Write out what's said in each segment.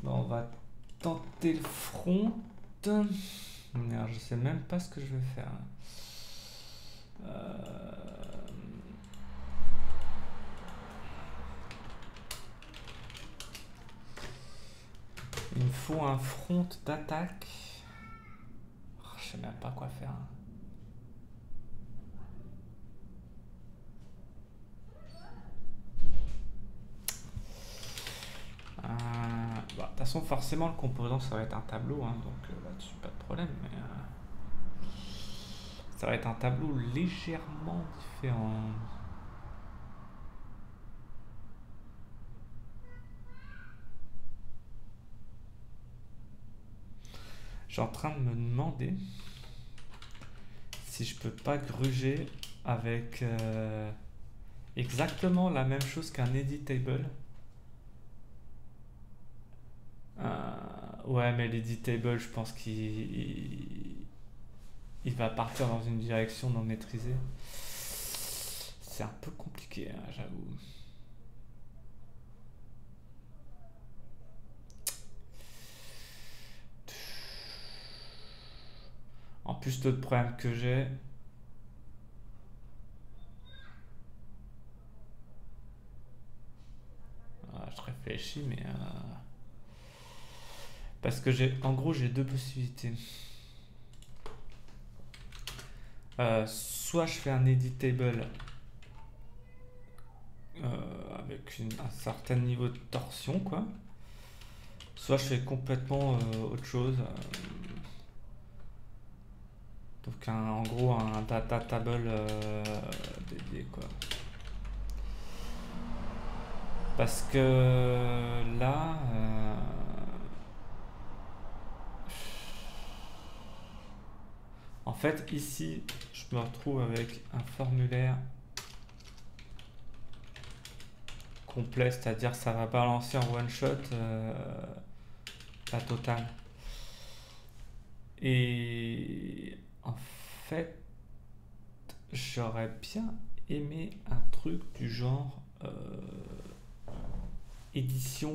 Bon, on va tenter le front. Alors, je sais même pas ce que je vais faire. Il me faut un front d'attaque. Je sais même pas quoi faire. De toute façon, forcément, le composant, ça va être un tableau, hein, donc là-dessus, pas de problème. Mais ça va être un tableau légèrement différent. Je suis en train de me demander si je peux pas gruger avec exactement la même chose qu'un editable. Ouais, mais l'editable, je pense qu'il va partir dans une direction non maîtrisée. C'est un peu compliqué, hein, j'avoue. En plus, l'autre problème que j'ai, je réfléchis, mais parce que en gros, j'ai deux possibilités. Soit je fais un editable avec un certain niveau de torsion, quoi. Soit je fais complètement autre chose. Donc en gros un data table dédié, quoi. Parce que là, en fait ici, je me retrouve avec un formulaire complet, c'est-à-dire ça va balancer en one shot la totale. Et en fait, j'aurais bien aimé un truc du genre édition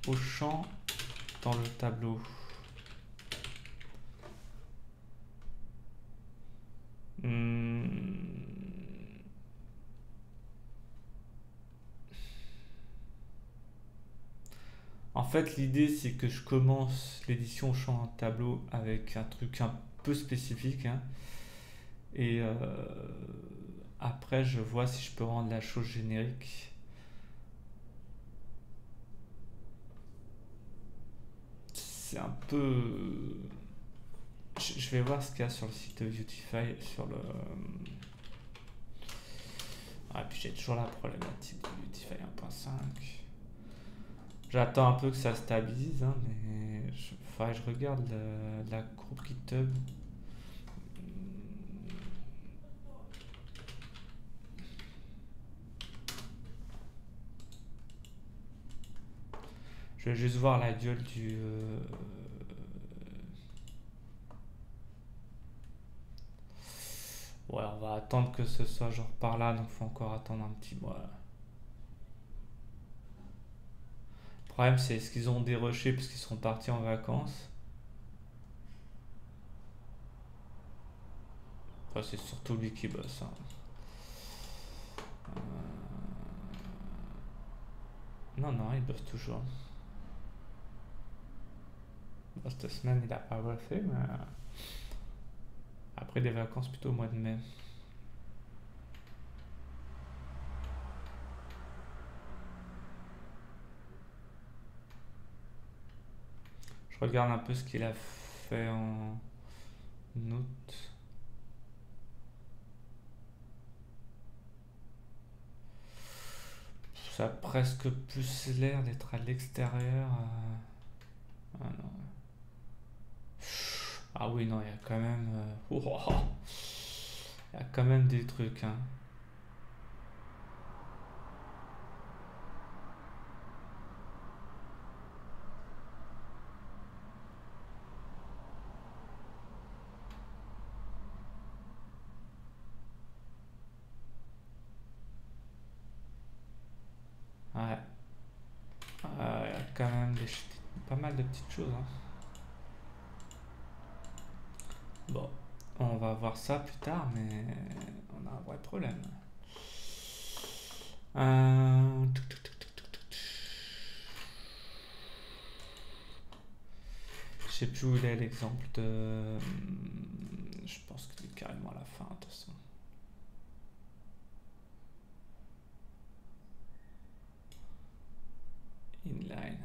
au champ dans le tableau. En fait, l'idée c'est que je commence l'édition au champ en tableau avec un truc un peu spécifique, hein, et après je vois si je peux rendre la chose générique. C'est un peu. Je vais voir ce qu'il y a sur le site de Beautify sur le. Ah, puis j'ai toujours la problématique de Beautify 1.5. J'attends un peu que ça stabilise, hein, mais faudrait que je regarde la courbe GitHub. Je vais juste voir la gueule du. Ouais, on va attendre que ce soit genre par là, donc faut encore attendre un petit mois. Le problème, c'est est-ce qu'ils ont déroché parce qu'ils sont partis en vacances. Enfin, c'est surtout lui qui bosse, hein. Non, non, il bosse toujours. Bon, cette semaine, il a pas bossé, mais après des vacances, plutôt au mois de mai. Je regarde un peu ce qu'il a fait en août. Ça a presque plus l'air d'être à l'extérieur. Ah non. Ah oui, non, il y a quand même. Il y a quand même des trucs, hein. Ouais. quand même pas mal de petites choses, hein. Bon, on va voir ça plus tard, mais on a un vrai problème. Je sais plus où il est l'exemple de. Je pense qu'il est carrément à la fin, de toute façon. Inline.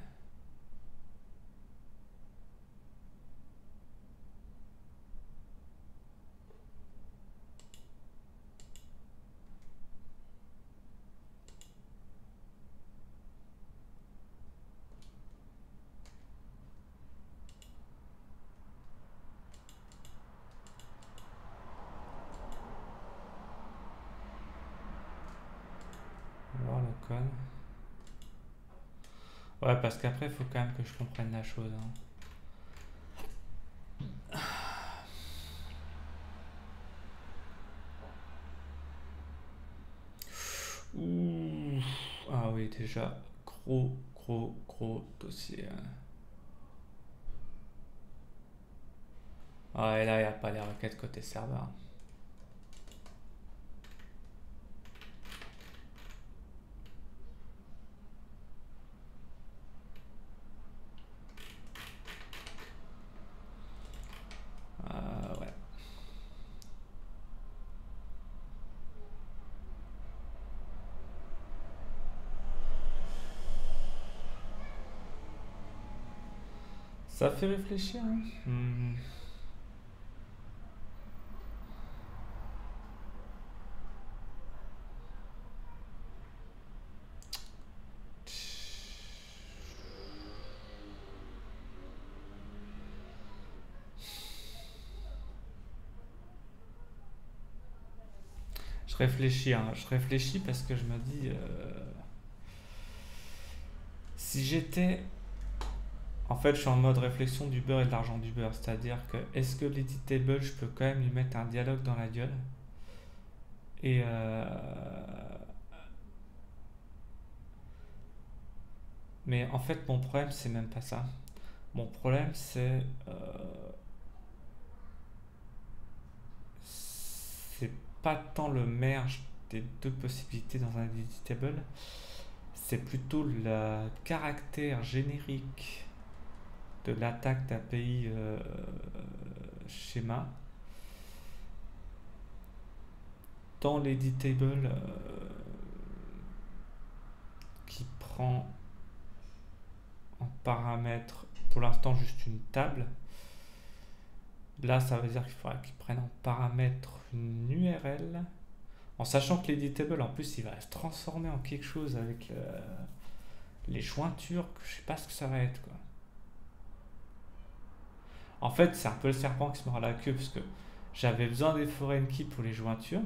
On va voir le code. Ouais, parce qu'après, il faut quand même que je comprenne la chose, hein. Ouh. Ah oui, déjà, gros dossier, hein. Ah, et là, il n'y a pas les requêtes côté serveur. Ouais. Ça fait réfléchir, hein. Je réfléchis, hein. Je réfléchis parce que je me dis, si j'étais. En fait, je suis en mode réflexion du beurre et de l'argent du beurre. C'est-à-dire que, est-ce que l'editable, je peux quand même lui mettre un dialogue dans la gueule? Et. Mais en fait, mon problème, c'est même pas ça. Mon problème, c'est pas tant le merge des deux possibilités dans un editable, c'est plutôt le caractère générique de l'attaque d'API schéma dans l'editable qui prend en paramètre pour l'instant juste une table. Là, ça veut dire qu'il faudra qu'ils prennent en paramètre une URL, en sachant que l'editable, en plus, il va se transformer en quelque chose avec les jointures, que je sais pas ce que ça va être, quoi. En fait, c'est un peu le serpent qui se mord la queue, parce que j'avais besoin des foreign keys pour les jointures,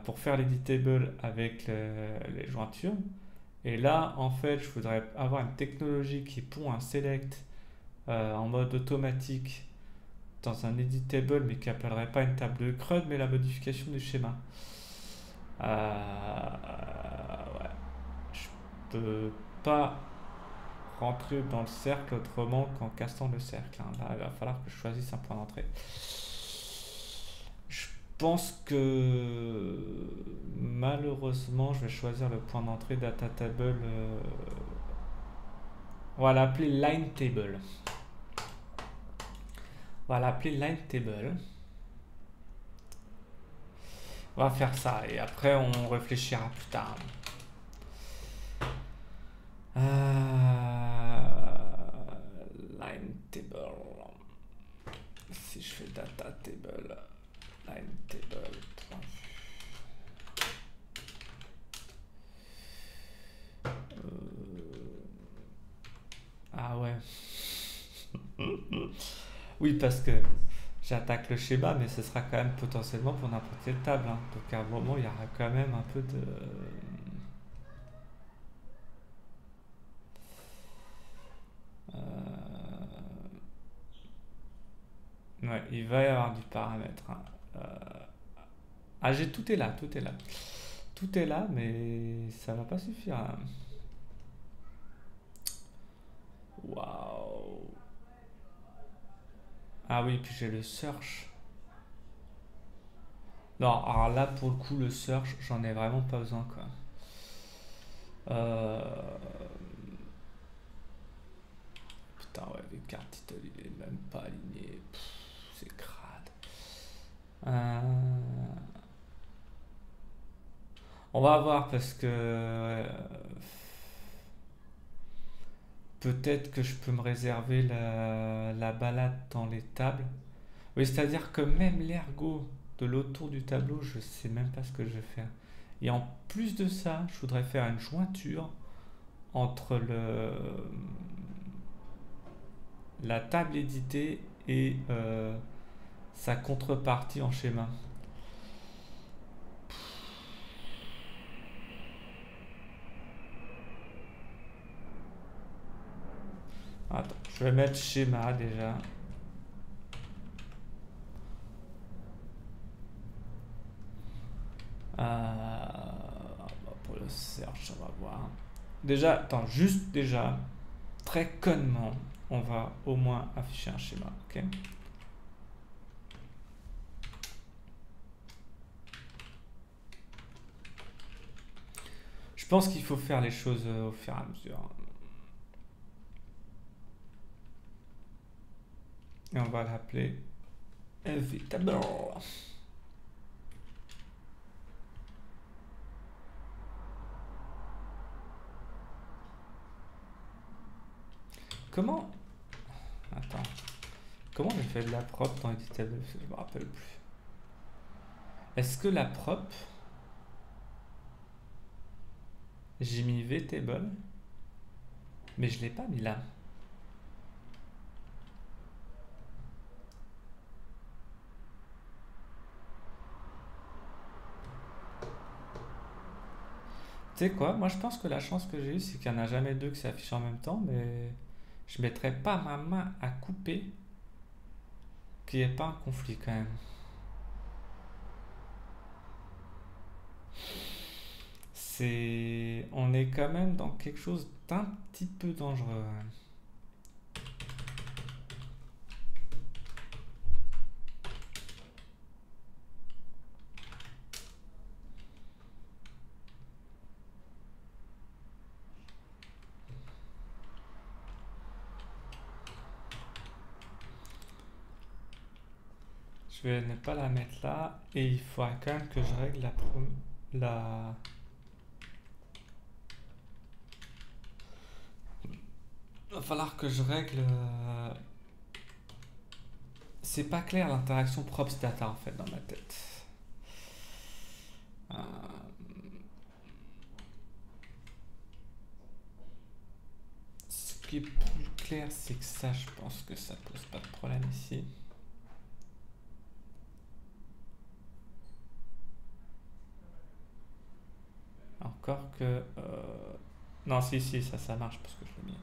pour faire l'editable avec les jointures. Et là, en fait, je voudrais avoir une technologie qui pond un select en mode automatique dans un editable, mais qui appellerait pas une table de CRUD, mais la modification du schéma. Ouais. Je peux pas rentrer dans le cercle autrement qu'en cassant le cercle, hein. Là, il va falloir que je choisisse un point d'entrée. Je pense que malheureusement, je vais choisir le point d'entrée data table. On va l'appeler line table. On va l'appeler line table. On va faire ça et après on réfléchira plus tard. Line table. Si je fais data table, line table. Ah ouais. Oui, parce que j'attaque le schéma, mais ce sera quand même potentiellement pour n'importe quelle table, hein. Donc à un moment, il y aura quand même un peu de. Ouais, il va y avoir du paramètre, hein. Ah, tout est là, tout est là. Tout est là, mais ça va pas suffire, hein. Waouh. Ah oui, puis j'ai le search. Non, alors là, pour le coup, le search, j'en ai vraiment pas besoin, quoi. Euh, Putain, ouais, le card title, il est même pas aligné. C'est crade. Euh, On va voir parce que peut-être que je peux me réserver la balade dans les tables. Oui, c'est-à-dire que même l'ergot de l'autre tour du tableau, je sais même pas ce que je vais faire. Et en plus de ça, je voudrais faire une jointure entre la table éditée et sa contrepartie en schéma. Attends, je vais mettre schéma déjà. Pour le search, on va voir. Déjà, attends, juste déjà, très connement, on va au moins afficher un schéma, ok? Je pense qu'il faut faire les choses au fur et à mesure. Et on va l'appeler Evitable. Comment? Attends. Comment j'ai fait de la prop dans Editable? Je me rappelle plus. Est-ce que la prop, j'ai mis VTable, mais je l'ai pas mis là. Tu sais quoi? Moi je pense que la chance que j'ai eue, c'est qu'il n'y en a jamais deux qui s'affichent en même temps, mais je mettrai pas ma main à couper qu'il n'y ait pas un conflit quand même. On est quand même dans quelque chose d'un petit peu dangereux. Je vais ne pas la mettre là et il faudra quand même que je règle la... Il va falloir que je règle... C'est pas clair l'interaction props data en fait dans ma tête. Euh, Ce qui est plus clair, c'est que ça, je pense que ça pose pas de problème ici. Encore que... Non, si, ça marche parce que je l'ai mis.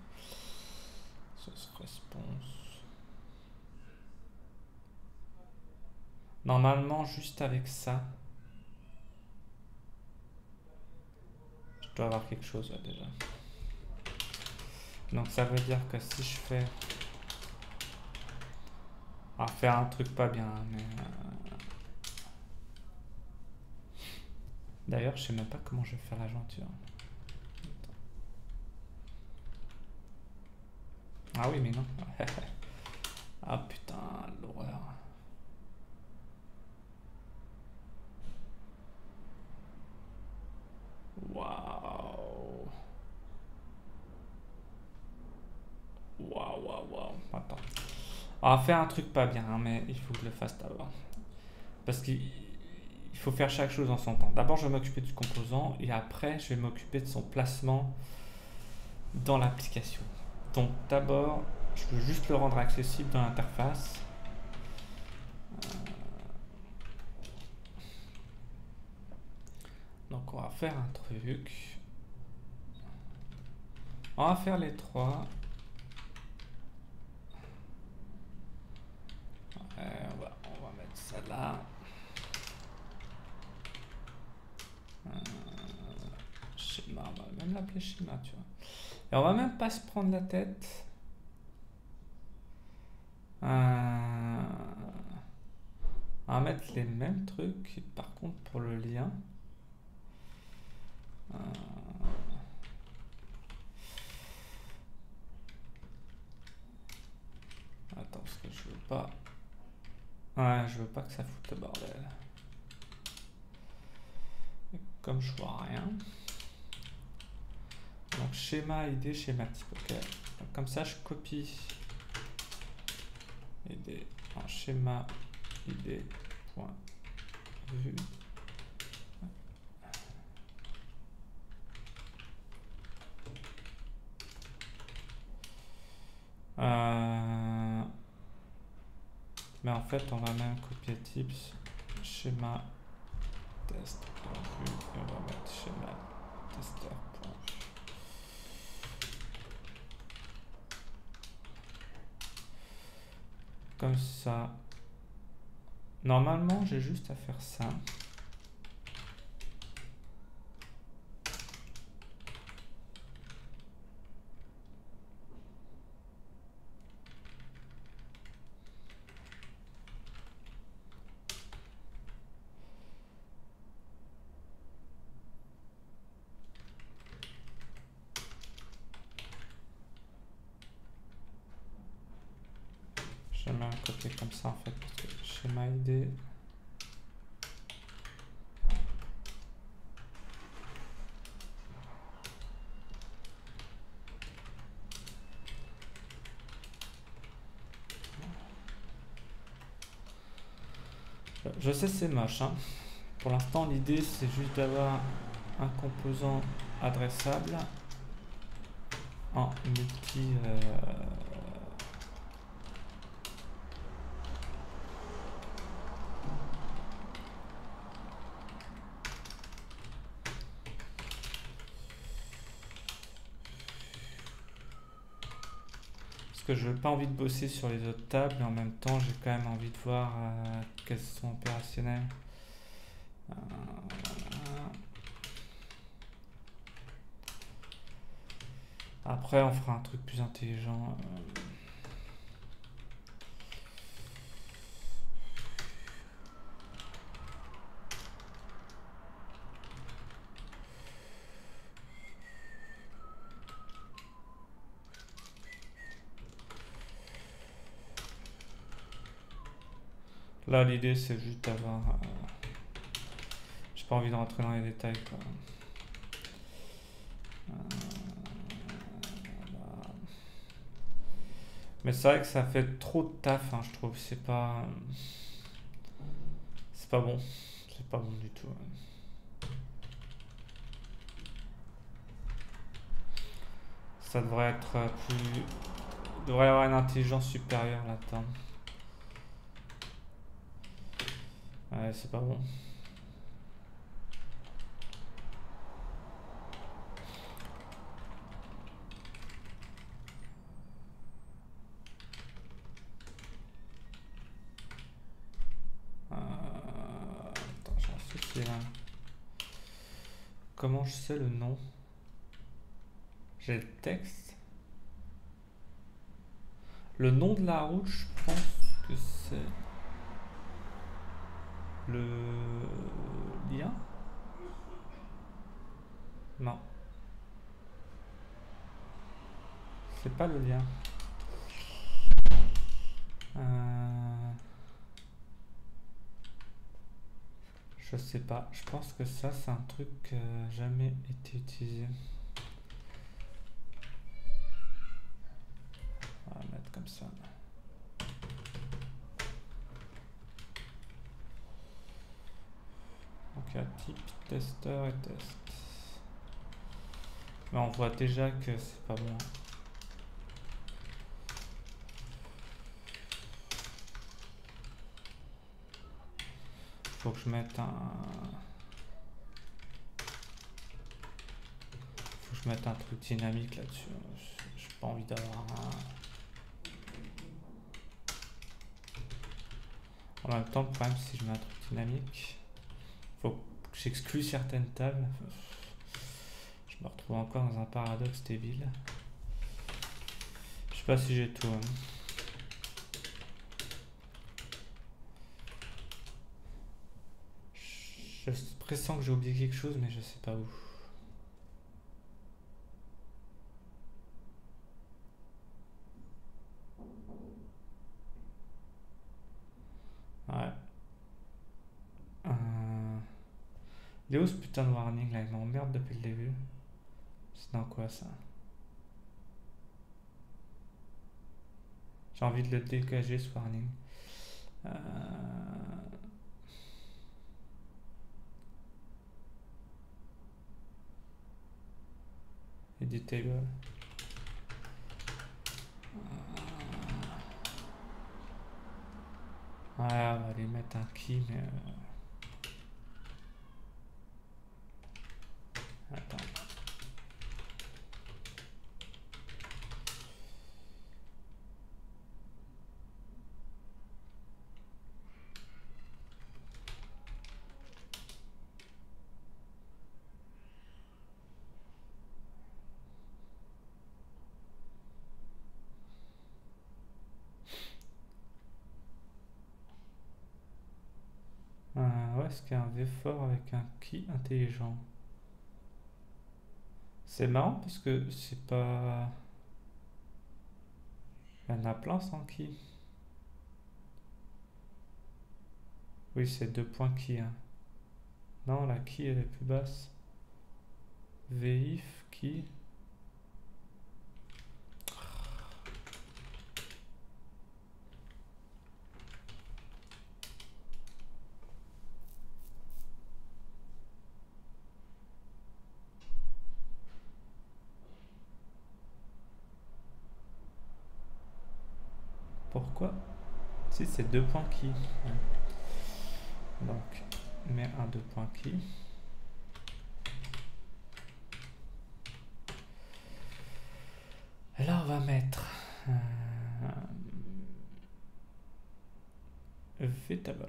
Source response. Normalement, juste avec ça, je dois avoir quelque chose là, déjà. Donc ça veut dire que si je fais... On va faire un truc pas bien, mais... D'ailleurs, je sais même pas comment je vais faire la jointure. Ah oui, mais non. Ah putain, l'horreur. Waouh. Waouh. Attends. On va faire un truc pas bien, hein, mais il faut que je le fasse d'abord. Parce qu'il faut faire chaque chose en son temps. D'abord, je vais m'occuper du composant et après, je vais m'occuper de son placement dans l'application. Donc, d'abord, je veux juste le rendre accessible dans l'interface. Donc, on va faire un truc. On va faire les trois. On va mettre ça là. Schéma, on va même l'appeler schéma, tu vois. Et on va même pas se prendre la tête On va mettre les mêmes trucs. Par contre, pour le lien, attends, parce que je veux pas. Ouais, je veux pas que ça foute le bordel. Et comme je vois rien. Donc schéma, ID, schéma type. Ok. Donc, comme ça, je copie ID en schéma ID point vue. Mais en fait, on va même copier tips schéma test vue et on va mettre schéma tester. Comme ça. Normalement, j'ai juste à faire ça. Je vais même copier comme ça en fait, parce que schéma ID. Je sais c'est moche, hein. Pour l'instant l'idée c'est juste d'avoir un composant adressable en multi parce que je n'ai pas envie de bosser sur les autres tables, mais en même temps j'ai quand même envie de voir qu'elles sont opérationnelles. Après on fera un truc plus intelligent. Là l'idée c'est juste d'avoir... j'ai pas envie de rentrer dans les détails quoi. Mais c'est vrai que ça fait trop de taf, hein, je trouve. C'est pas bon. C'est pas bon du tout. Ça devrait être plus... Il devrait y avoir une intelligence supérieure là-dedans. Ouais, c'est pas bon. Attends, j'ai un souci là. Comment je sais le nom? J'ai le texte. Le nom de la route, je pense que c'est le lien. Non, c'est pas le lien. Je sais pas. Je pense que ça, c'est un truc qui n'a jamais été utilisé. On va mettre comme ça. Donc il y a type, testeur et test. Mais on voit déjà que c'est pas bon. Faut que je mette un truc dynamique là-dessus. J'ai pas envie d'avoir un... En même temps, le problème, si je mets un truc dynamique, faut que j'exclue certaines tables. Je me retrouve encore dans un paradoxe débile. Je sais pas si j'ai tout. Hein. Je pressens que j'ai oublié quelque chose, mais je sais pas où. Ouais. Il est où ce putain de warning là? Il m'emmerde depuis le début. C'est dans quoi ça? J'ai envie de le dégager ce warning. Euh... Editable. Ouais, on va aller mettre un key, mais. Attends. Ouais, est-ce qu'il y a un V-fort avec un key intelligent? C'est marrant parce que c'est pas. Il y en a plein sans key. Oui, c'est 2 points key. Hein. Non, la key elle est plus basse. VIF, key. Pourquoi? Si, c'est 2 points key. Ouais. Donc, mets un 2 points key. Et là, on va mettre Vetable.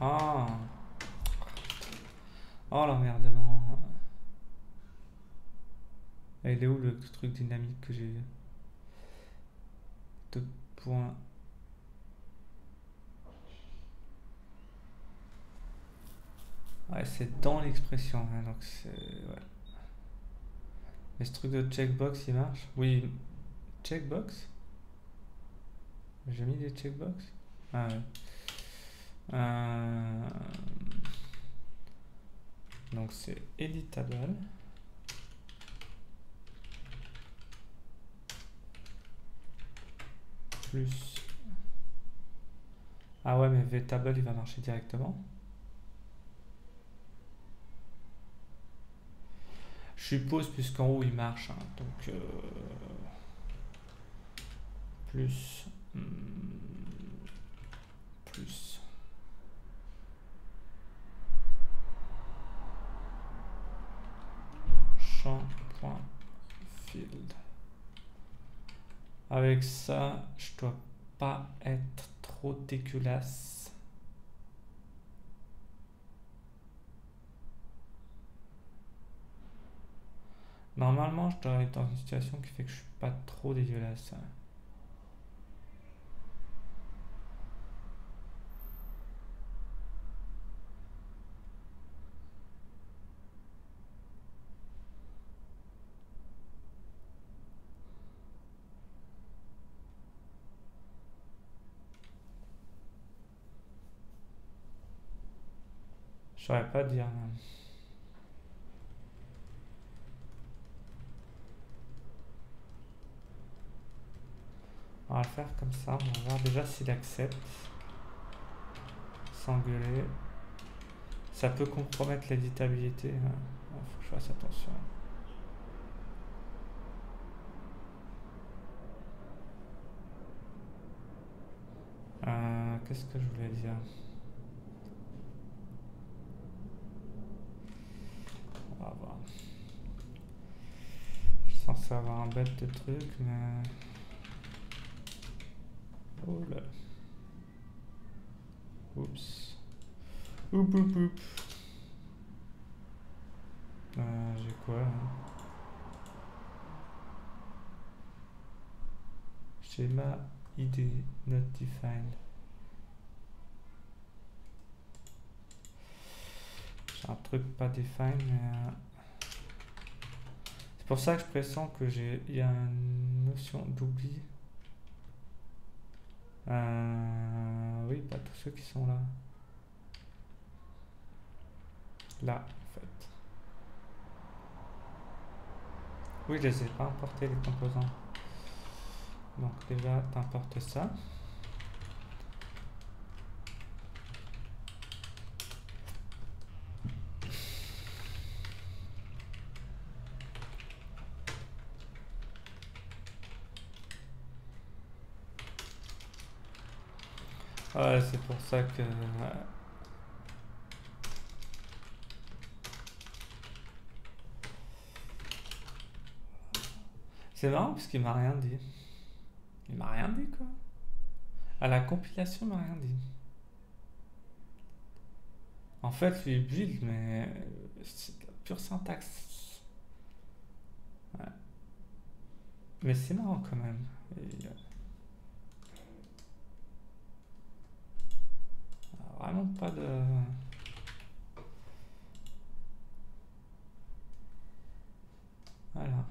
Ah. Oh l'emmerdement. Il est où le truc dynamique que j'ai? 2 points. Ouais, c'est dans l'expression. Hein, donc c'est. Ouais. Mais ce truc de checkbox il marche? Oui. Checkbox? J'ai mis des checkbox? Ah ouais. Donc c'est editable. Plus. Ah ouais, mais Vetable il va marcher directement. Je suppose, puisqu'en haut il marche. Hein, donc. Plus. Plus. Champ.field. Avec ça, je dois pas être trop dégueulasse. Normalement, je dois être dans une situation qui fait que je suis pas trop dégueulasse. Je saurais pas dire. On va le faire comme ça. On va voir déjà s'il accepte. S'engueuler. Ça peut compromettre l'éditabilité. Faut que je fasse attention. Qu'est-ce que je voulais dire? On va voir. Je suis censé avoir un bête de truc, mais. Oh là. Oups. Oup, oup, oup. J'ai quoi là? Schéma ID not defined. J'ai un truc pas defined, mais c'est pour ça que je pressens que il y a une notion d'oubli. Oui, pas tous ceux qui sont là. Là, en fait. Oui, je les ai pas importés les composants. Donc déjà, t'importes ça. Ouais, c'est pour ça que c'est marrant parce qu'il m'a rien dit. Il m'a rien dit quoi. À la compilation, il m'a rien dit. En fait, lui build, mais c'est de la pure syntaxe. Ouais. Mais c'est marrant quand même. Et, vraiment pas de. Voilà.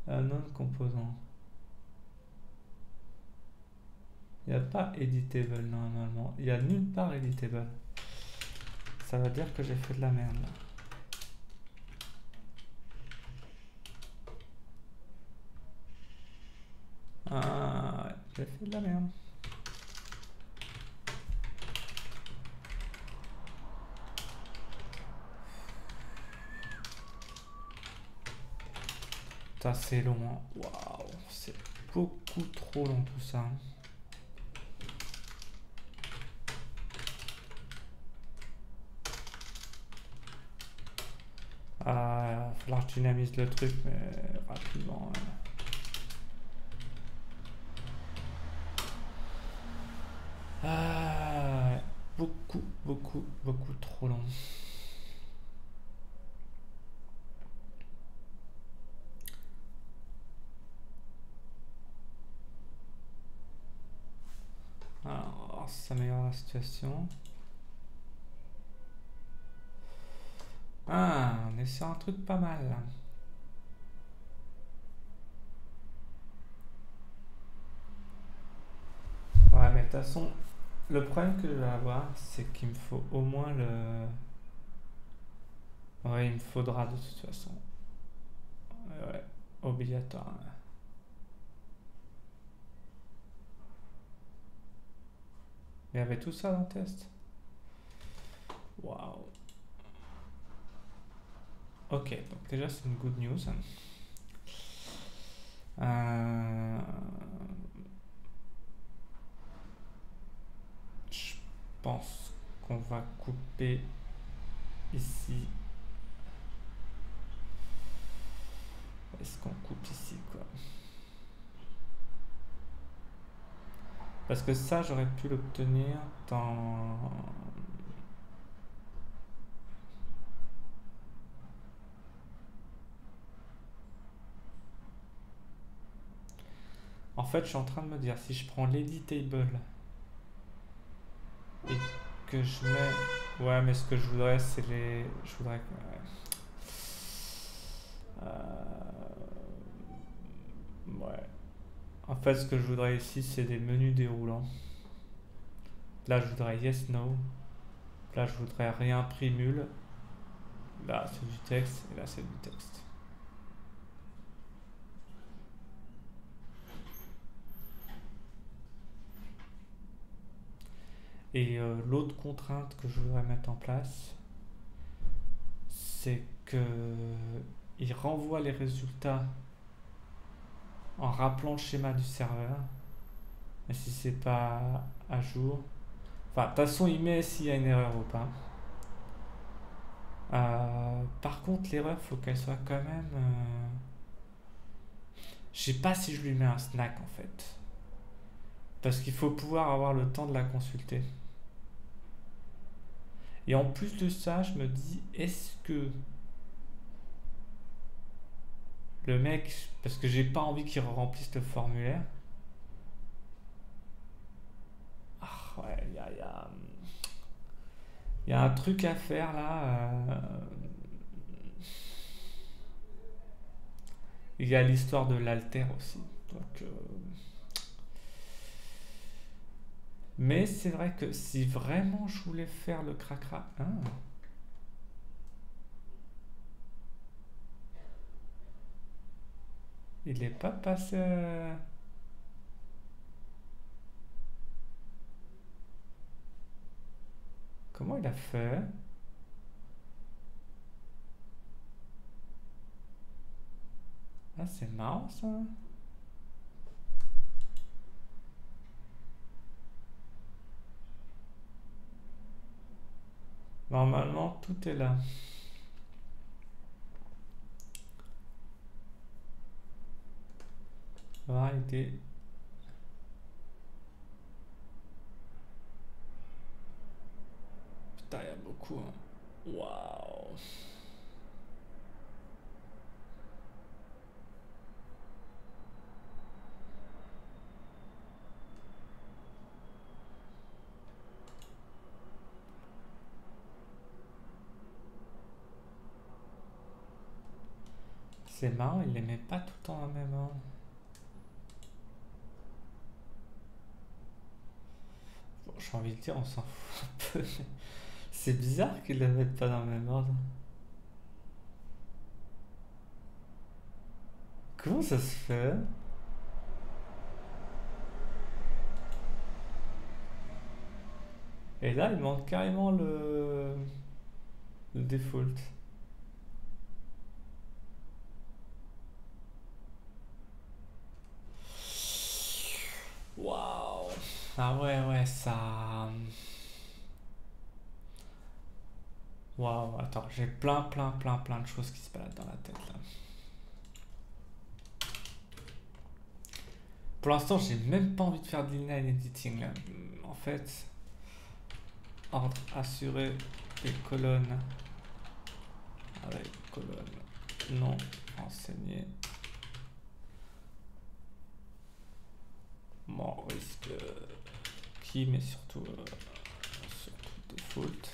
Un autre composant. Il n'y a pas editable normalement. Il n'y a nulle part editable. Ça veut dire que j'ai fait de la merde là. Ah ouais, j'ai fait de la merde. Putain, c'est long. Hein. Waouh, c'est beaucoup trop long tout ça. Il va falloir que je dynamise le truc, mais rapidement. Ouais. Beaucoup, beaucoup, beaucoup trop long. Alors, ça améliore la situation. Ah, on est sur un truc pas mal là. Ouais, mais de toute façon, le problème que je vais avoir, c'est qu'il me faut au moins le. Ouais, il me faudra de toute façon. Ouais, obligatoire. Il y avait tout ça dans le test. Waouh. Ok, donc déjà c'est une good news. Je pense qu'on va couper ici. Est-ce qu'on coupe ici quoi? Parce que ça j'aurais pu l'obtenir dans. En fait, je suis en train de me dire, si je prends l'editable et que je mets. Ouais, mais ce que je voudrais, c'est les. Je voudrais. Ouais. En fait, ce que je voudrais ici, c'est des menus déroulants. Là, je voudrais yes, no. Là, je voudrais rien primule. Là, c'est du texte. Et là, c'est du texte. Et l'autre contrainte que je voudrais mettre en place, c'est que il renvoie les résultats en rappelant le schéma du serveur. Mais si c'est pas à jour, enfin, de toute façon, il met s'il y a une erreur ou pas. Par contre, l'erreur, faut qu'elle soit quand même. Je sais pas si je lui mets un snack en fait. Parce qu'il faut pouvoir avoir le temps de la consulter. Et en plus de ça, je me dis, est-ce que le mec, parce que j'ai pas envie qu'il remplisse le formulaire. Ah ouais, y a un truc à faire là. Il y a l'histoire de l'alter aussi. Donc, mais c'est vrai que si vraiment je voulais faire le cracra. Ah, il est pas passé. Comment il a fait? Ah, c'est marrant ça. Normalement, tout est là. Variété. Putain, il y a beaucoup, hein. Waouh. C'est marrant, il les met pas tout le temps dans la même ordre. Bon, j'ai envie de dire, on s'en fout un peu. C'est bizarre qu'ils les mettent pas dans le même ordre. Comment ça se fait? Et là, il manque carrément le default. Waouh. Ah ouais, ouais, ça. Waouh, attends, j'ai plein de choses qui se baladent dans la tête là. Pour l'instant, j'ai même pas envie de faire de l'inline editing là. En fait, ordre assuré des colonnes avec colonne non renseignées. Bon, risque qui, mais surtout default.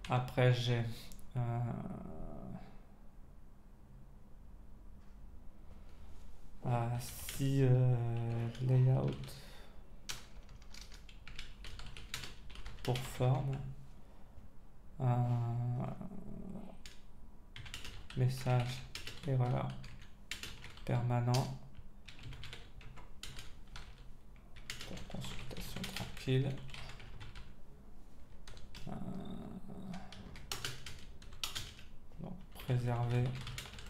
Après, j'ai si layout pour forme, message erreur permanent pour consultation tranquille. Donc préserver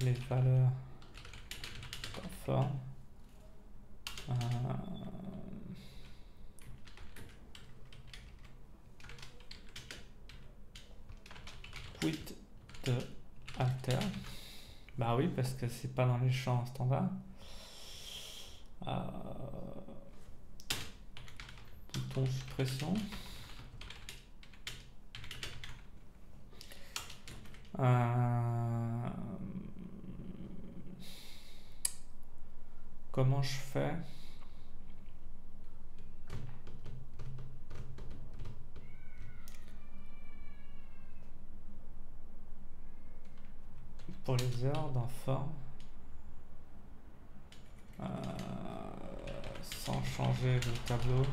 les valeurs en forme. Quit de alter. Bah oui, parce que c'est pas dans les champs standards. Bouton suppression. Comment je fais? Pour les heures dans forme. Sans changer le tableau.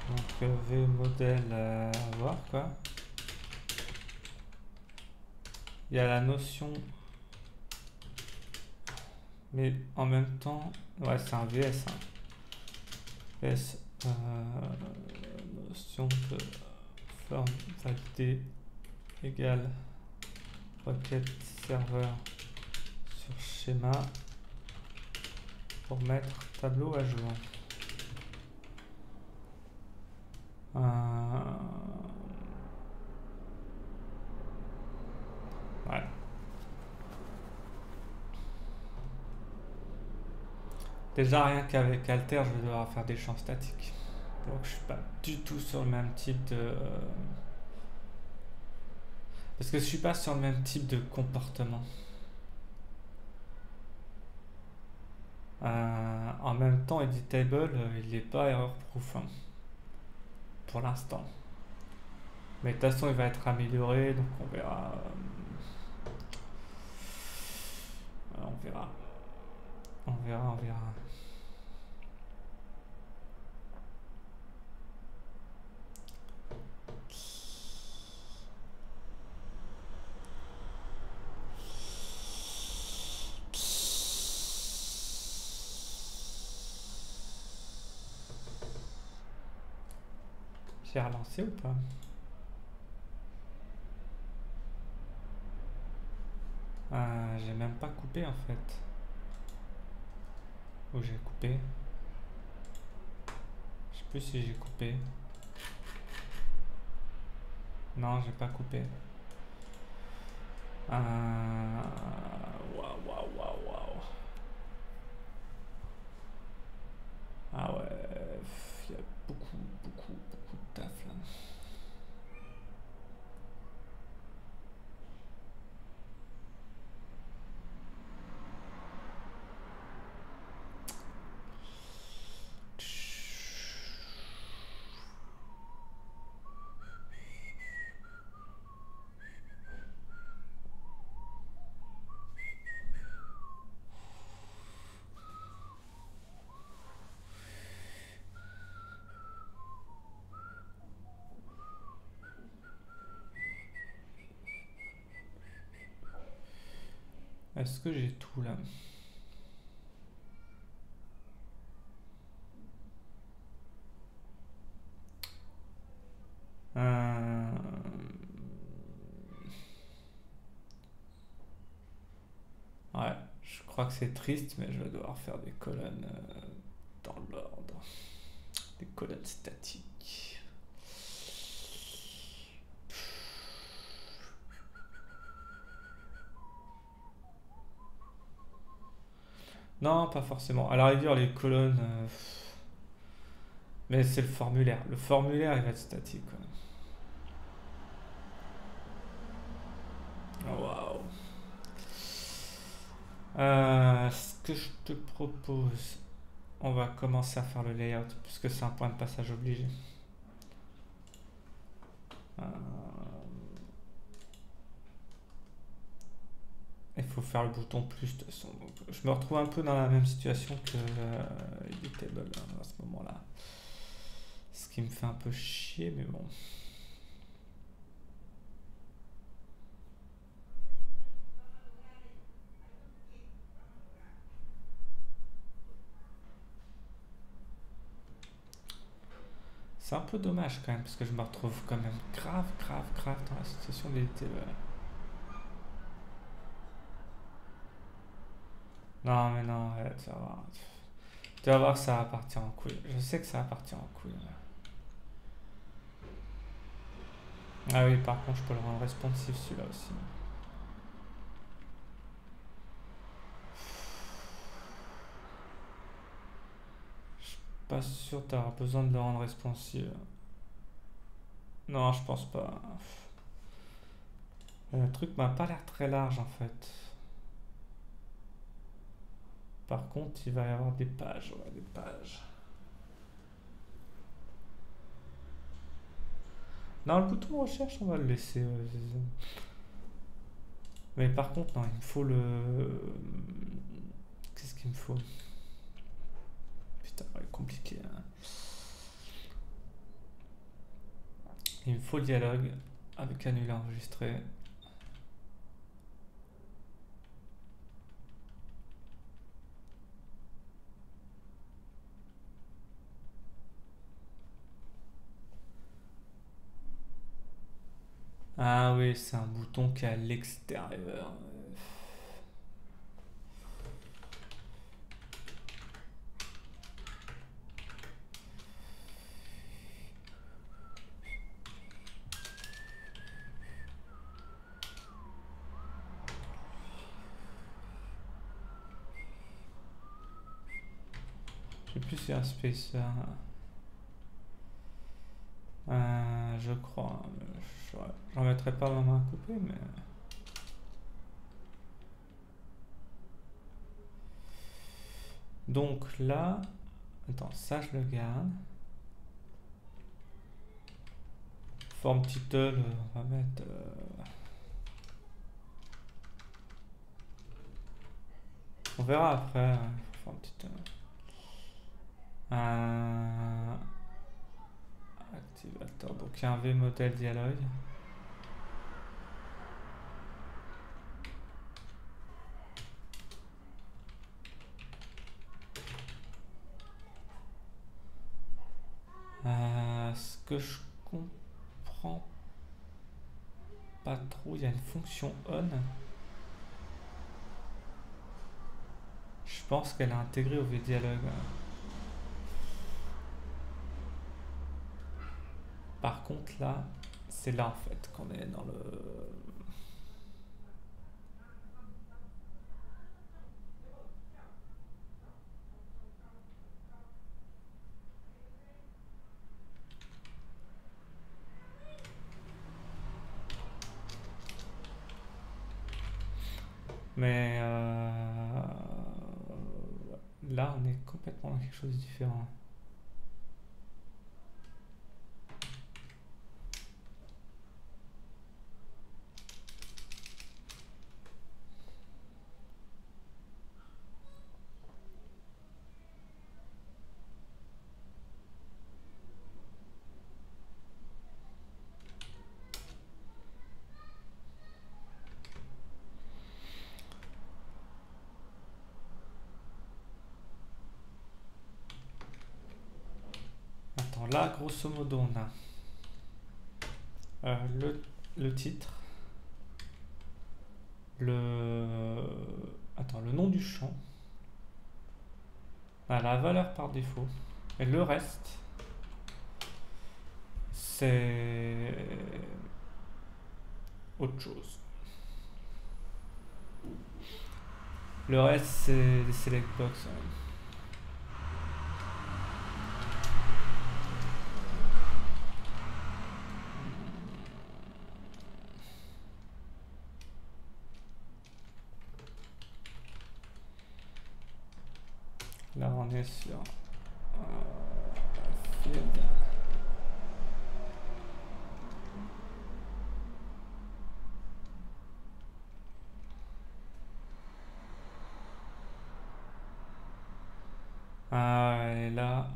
Donc V modèle à voir quoi. Il y a la notion, mais en même temps, ouais, c'est un VS. Hein. VS, notion de forme validée égale requête serveur sur schéma. pour mettre tableau à jour. Ouais. Déjà rien qu'avec Alter, je vais devoir faire des champs statiques. Donc je suis pas du tout sur le même type de... Parce que je suis pas sur le même type de comportement. En même temps, Editable, il n'est pas error-proof hein, pour l'instant. Mais de toute façon, il va être amélioré, donc on verra. On verra. On verra, on verra. J'ai relancé ou pas? J'ai même pas coupé en fait. Ou j'ai coupé? Je sais plus si j'ai coupé. Non, j'ai pas coupé. Waouh, waouh, waouh, waouh. Ah ouais, il y a beaucoup, beaucoup, beaucoup de taf là. Est-ce que j'ai tout là? Euh, Ouais, je crois que c'est triste, mais je vais devoir faire des colonnes dans l'ordre. Des colonnes statiques. Non, pas forcément. À la rigueur, les colonnes. Mais c'est le formulaire. Le formulaire, il va être statique. Oh, waouh. Ce que je te propose, on va commencer à faire le layout, puisque c'est un point de passage obligé. Euh, Il faut faire le bouton plus de toute façon. Donc, je me retrouve un peu dans la même situation que Editable à ce moment-là. Ce qui me fait un peu chier, mais bon. C'est un peu dommage quand même, parce que je me retrouve quand même grave, grave, grave dans la situation d'Editable. Non, mais non, ouais, tu vas voir. Tu vas voir que ça va partir en couille. Je sais que ça va partir en couille. Ah oui, par contre, je peux le rendre responsive celui-là aussi. Pas sûr d'avoir besoin de le rendre responsive. Non, je pense pas. Le truc m'a pas l'air très large en fait. Par contre, il va y avoir des pages. Ouais, des pages. Non, le bouton recherche, on va le laisser. Mais par contre, non, il me faut le. Qu'est-ce qu'il me faut? Putain, ouais, compliqué. Hein. Il me faut le dialogue avec annuler enregistré. Ah oui, c'est un bouton qui est à l'extérieur. plusieurs spacers. Je crois. J'en mettrai pas ma main à couper, mais. Donc là. Attends, ça je le garde. Forme title, on va mettre. On verra après. Forme title. Activateur. Donc il y a un V-model dialogue. Ce que je comprends pas trop, il y a une fonction on. Je pense qu'elle est intégrée au V-dialogue. Par contre là, c'est là en fait qu'on est dans le... Mais là, on est complètement dans quelque chose de différent. Attends, là, grosso modo, on a le titre, le nom du champ, la valeur par défaut, et le reste, c'est autre chose. Le reste, c'est des select box. Là, on est sur field. Et là...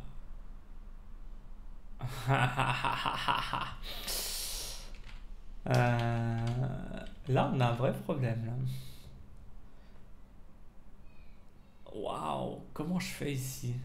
là, on a un vrai problème. Là. Waouh, comment je fais ici?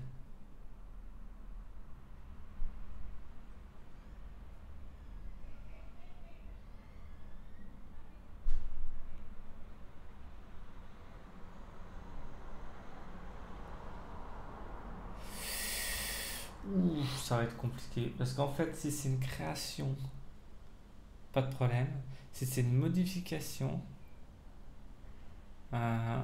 Ouh, ça va être compliqué. Parce qu'en fait, si c'est une création, pas de problème. Si c'est une modification, euh,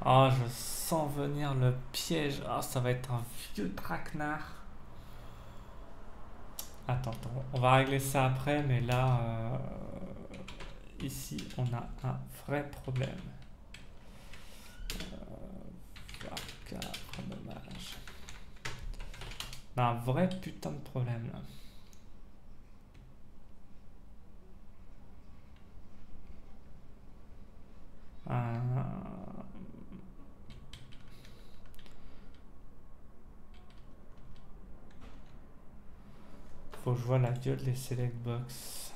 je sens venir le piège. Ça va être un vieux traquenard. Attends, on va régler ça après, mais là, ici, on a un vrai problème. Dommage. On a un vrai putain de problème là. Faut que je vois la diode des select box.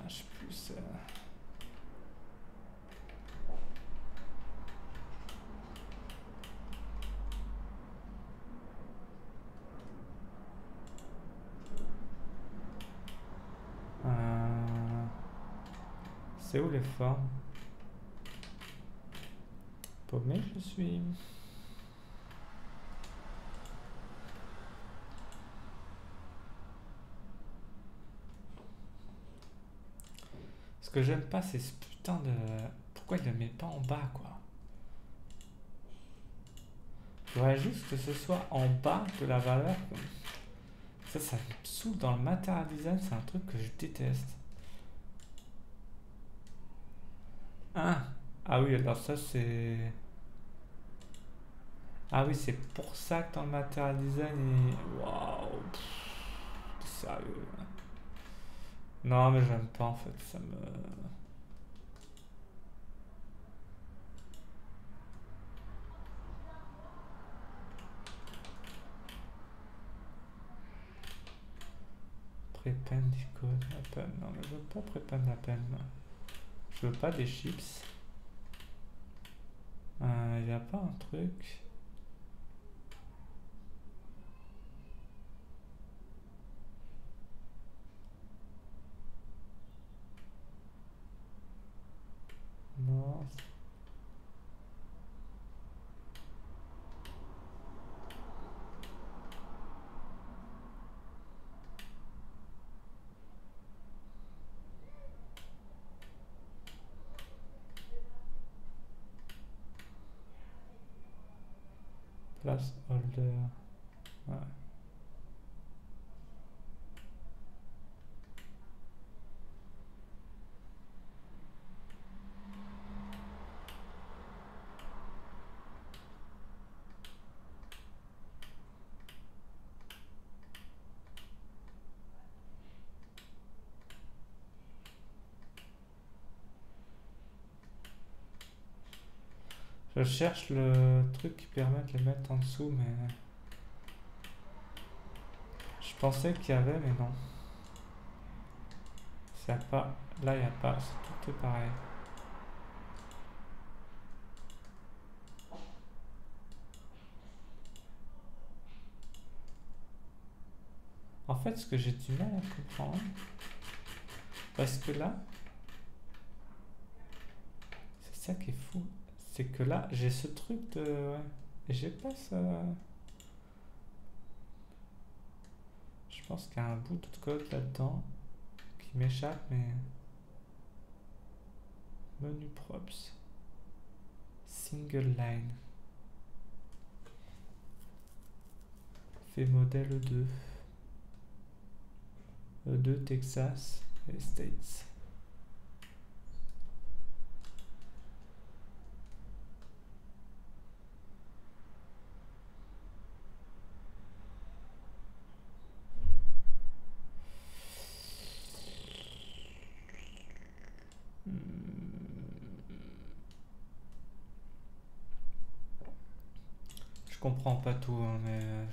Je sais plus. C'est où les formes? Paumé, je suis. Ce que j'aime pas, c'est ce putain de... Pourquoi il le met pas en bas, quoi? Je voudrais juste que ce soit en bas de la valeur. Ça me saoule dans le material design, c'est un truc que je déteste. Ah, ah oui, alors ça c'est... Ah oui, c'est pour ça que dans le material design, waouh, t'es sérieux. Non, mais j'aime pas en fait, ça me... Prépend d'icône, la peine. Non, mais je veux pas prépend la peine. Je veux pas des chips. Y a pas un truc. Non. Place holder. Ouais. Je cherche le truc qui permet de les mettre en dessous, mais je pensais qu'il y avait, mais non. Il y a pas. Là, il n'y a pas. C'est tout est pareil. En fait, ce que j'ai du mal à comprendre, parce que là, c'est ça qui est fou, c'est que là, j'ai ce truc de... Ouais, et j'ai pas ça... Je pense qu'il y a un bout de code là-dedans qui m'échappe, mais... Menu props. Single line. Fait modèle E2. E2 Texas et States. Je comprends pas tout, hein, mais...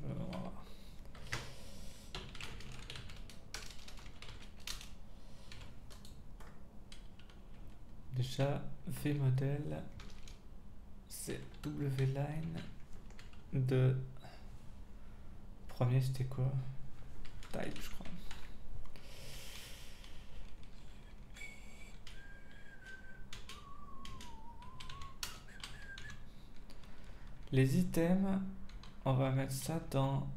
Voilà. Déjà, vmodel, c'est wline de... Premier, c'était quoi? Type, je crois. Les items, on va mettre ça dans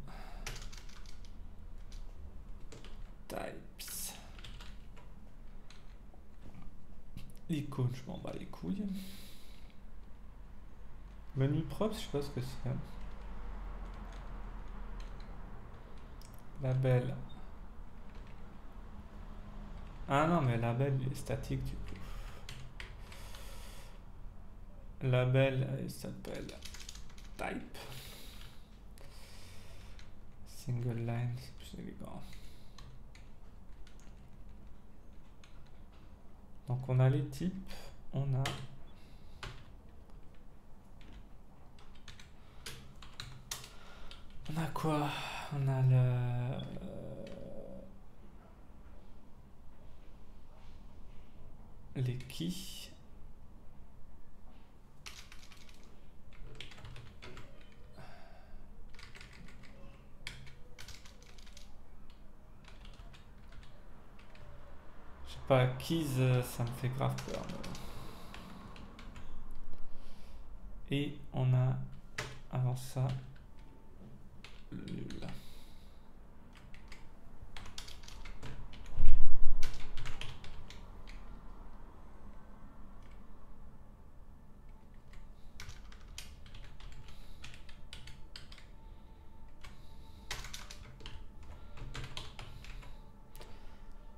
types. L'icône, je m'en bats les couilles. Menu propre, je sais pas ce que c'est. Label. Ah non, mais label il est statique du coup. Label, il s'appelle type. Single line, c'est plus élégant. Donc on a les types, on a quoi? On a les keys. Je sais pas, keys, ça me fait grave peur. Et on a avant ça nul.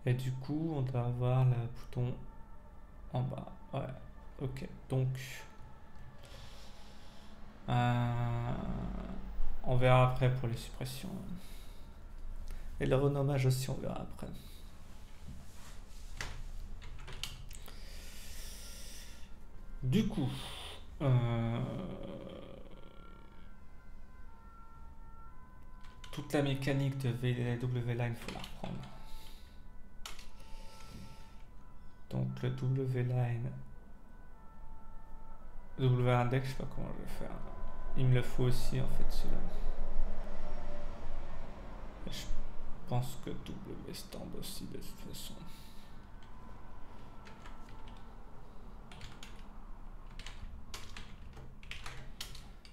Et du coup, on doit avoir le bouton en bas. Ouais, ok. Donc, on verra après pour les suppressions. Et le renommage aussi, on verra après. Du coup, toute la mécanique de WLine, il faut la reprendre. Donc le WLine, W-index, je sais pas comment je vais faire. Il me le faut aussi en fait celui-là. Je pense que W-stand aussi de toute façon.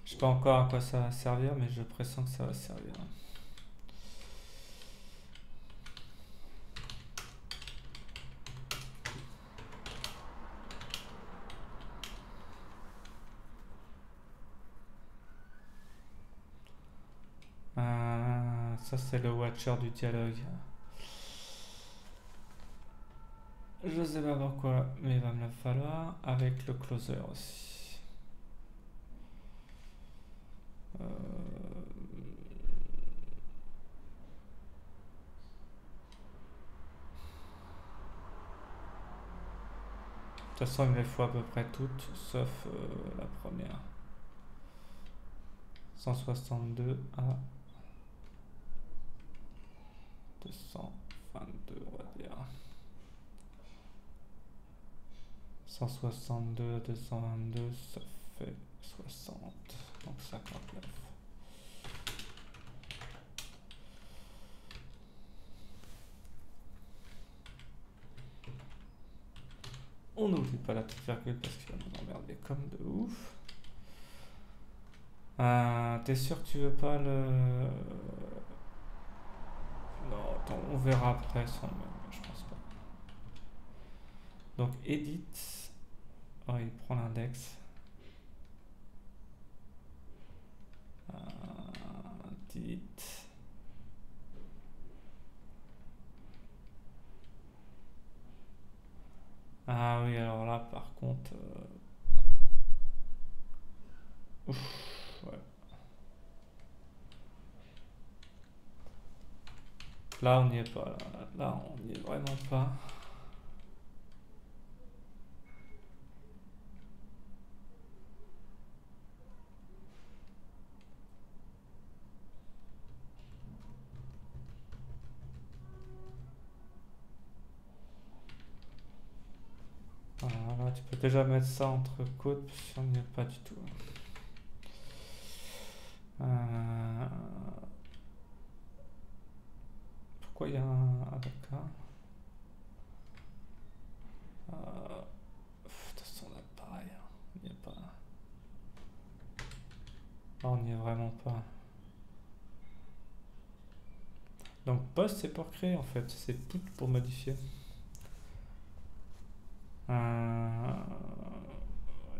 Je sais pas encore à quoi ça va servir, mais je pressens que ça va servir. Ça c'est le watcher du dialogue. Je sais pas pourquoi, mais il va me le falloir avec le closer aussi. De toute façon, il me les faut à peu près toutes, sauf la première. 162 à 222, on va dire. 162 à 222, ça fait 60, donc 59. On n'oublie pas la petite virgule parce qu'il va nous emmerder comme de ouf. T'es sûr que tu veux pas le... Non, attends, on verra après sans le même, je pense pas. Donc edit, oh, il prend l'index. Delete. Ah oui, alors là par contre... Ouf, ouais. Là on n'y est pas, là on n'y est vraiment pas. Voilà, tu peux déjà mettre ça entre côtes si on n'y est pas du tout. Pourquoi il y a un d'accord. De toute façon là pareil, on n'y est pas. Là on n'y est vraiment pas. Donc post c'est pour créer en fait, c'est put pour modifier.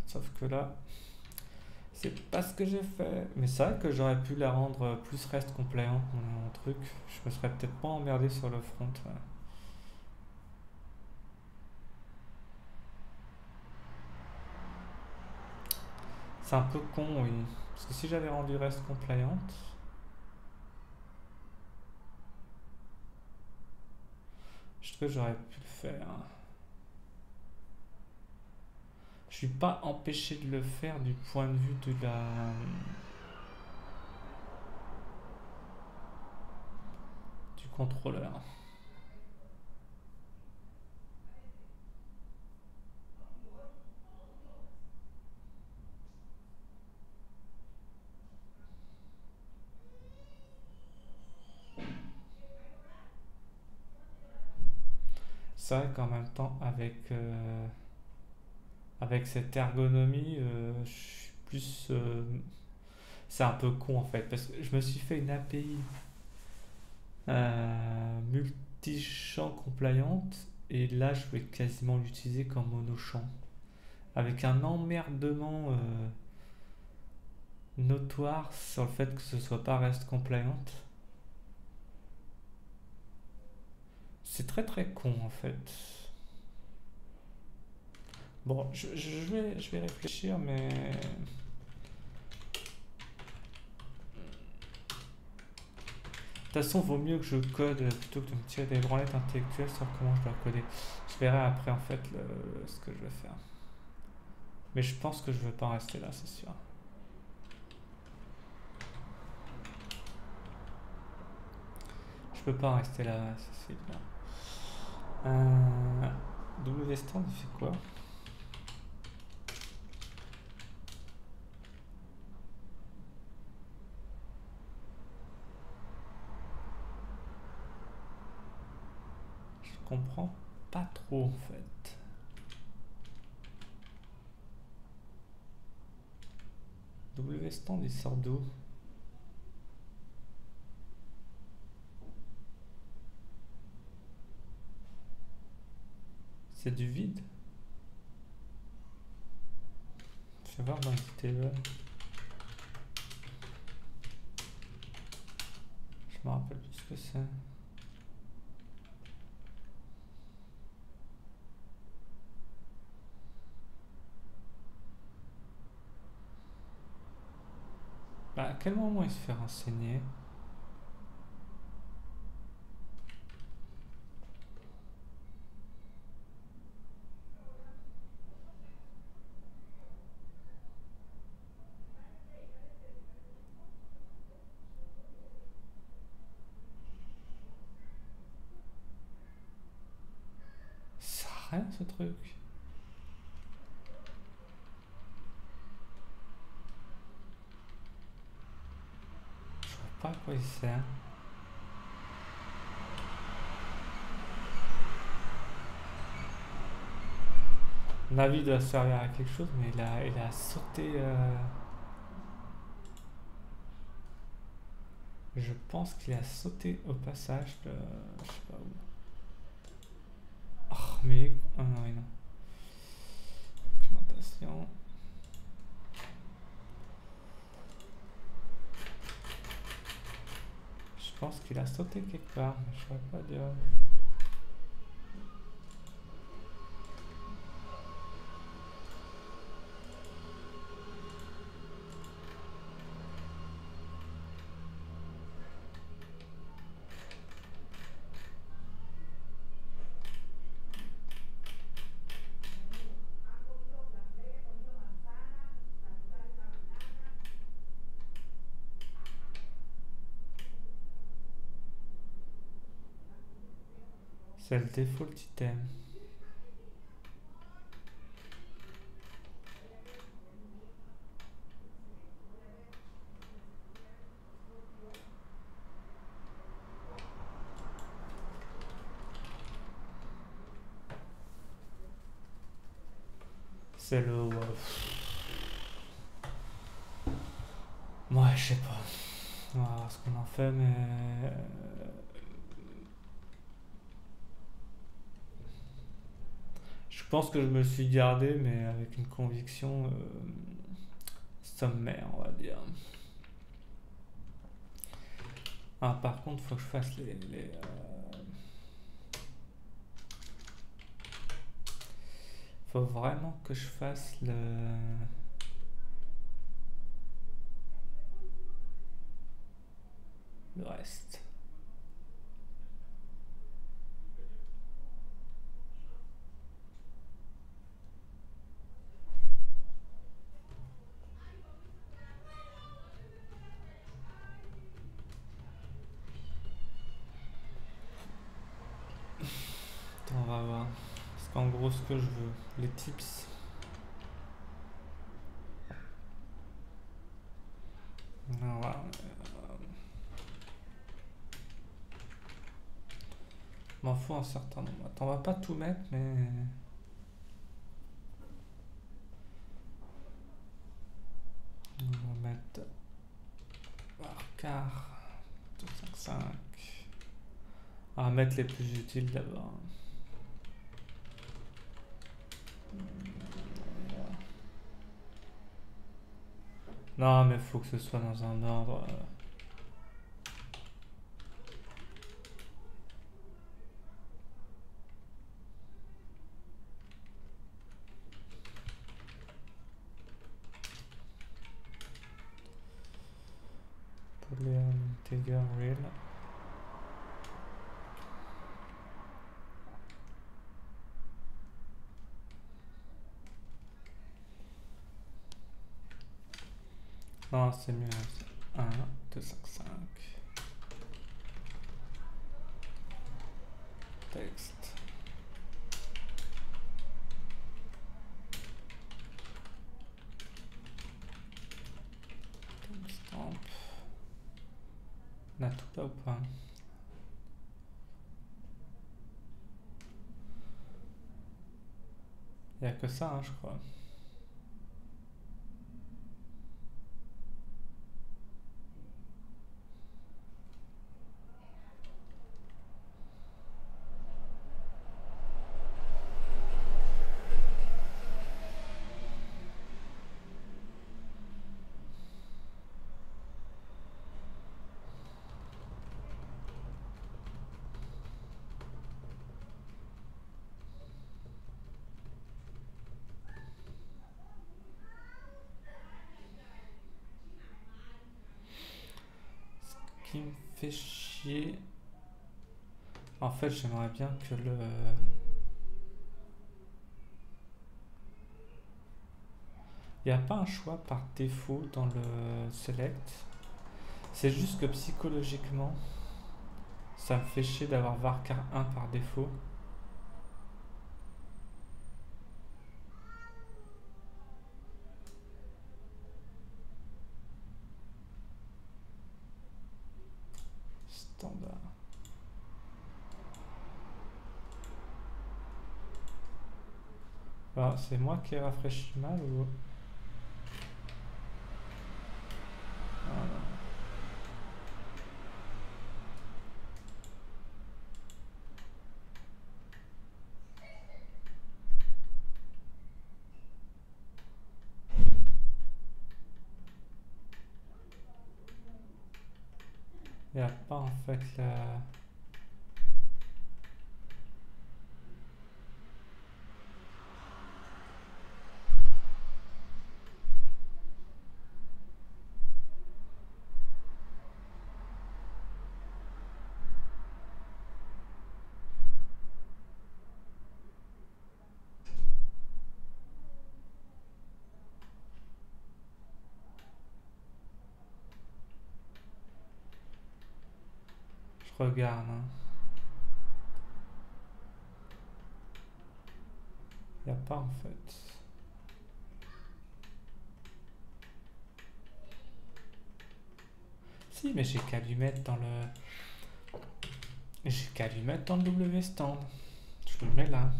Sauf que là, c'est pas ce que j'ai fait. Mais c'est vrai que j'aurais pu la rendre plus reste compliant mon truc. Je me serais peut-être pas emmerdé sur le front. Ouais. C'est un peu con, oui. Parce que si j'avais rendu reste compliant, je trouve que j'aurais pu le faire. Je suis pas empêché de le faire du point de vue de la... du contrôleur. C'est vrai qu'en même temps, avec cette ergonomie, je suis plus... c'est un peu con en fait, parce que je me suis fait une API multi-champ compliante, et là je vais quasiment l'utiliser comme monochamp, avec un emmerdement notoire sur le fait que ce soit pas reste compliant. C'est très très con en fait. Bon, je vais réfléchir, mais... De toute façon, vaut mieux que je code plutôt que de me tirer des branlettes intellectuelles sur comment je dois coder. Je verrai après en fait ce que je vais faire. Mais je pense que je ne veux pas en rester là, c'est sûr. Je peux pas en rester là, ça c'est évident. WStand, il fait quoi? Je comprends pas trop en fait. WStand, il sort d'où? C'est du vide. Je vais voir dans table. Je me rappelle plus ce que c'est. Bah, à quel moment il se fait renseigner? Ça sert à rien ce truc. Je vois pas à quoi il sert. Navi doit servir à quelque chose, mais il a sauté. Je pense qu'il a sauté au passage de. Je sais pas où. Oh, mais. Ah non, non. Documentation. Je pense qu'il a sauté quelque part, mais je ne saurais pas dire. C'est le default item. C'est le. Ouais, je sais pas. On va voir ce qu'on en fait, mais. Je pense que je me suis gardé, mais avec une conviction sommaire, on va dire. Ah, par contre, il faut que je fasse faut vraiment que je fasse le reste. Attends, on va voir. Parce qu'en gros, ce que je veux, les tips. Voilà. M'en faut un certain nombre. Attends, on va pas tout mettre, mais. On va mettre. Car 255. On va mettre les plus utiles d'abord. Non, mais faut que ce soit dans un ordre. Boolean integer real. Non, c'est mieux. 1, 2, 5, 5. Texte. Stamp. On a tout là ou pas? Il n'y a que ça, hein, je crois. Ce qui me fait chier. En fait, j'aimerais bien que le... Il n'y a pas un choix par défaut dans le select. C'est juste que psychologiquement, ça me fait chier d'avoir varchar 1 par défaut. Standard. Alors, c'est moi qui ai rafraîchi mal ou... Voilà. Il n'y a pas en fait la... Je regarde. Hein. Il n'y a pas en fait. Si, mais j'ai qu'à lui mettre dans le... J'ai qu'à lui mettre dans le W-stand. Je le mets là.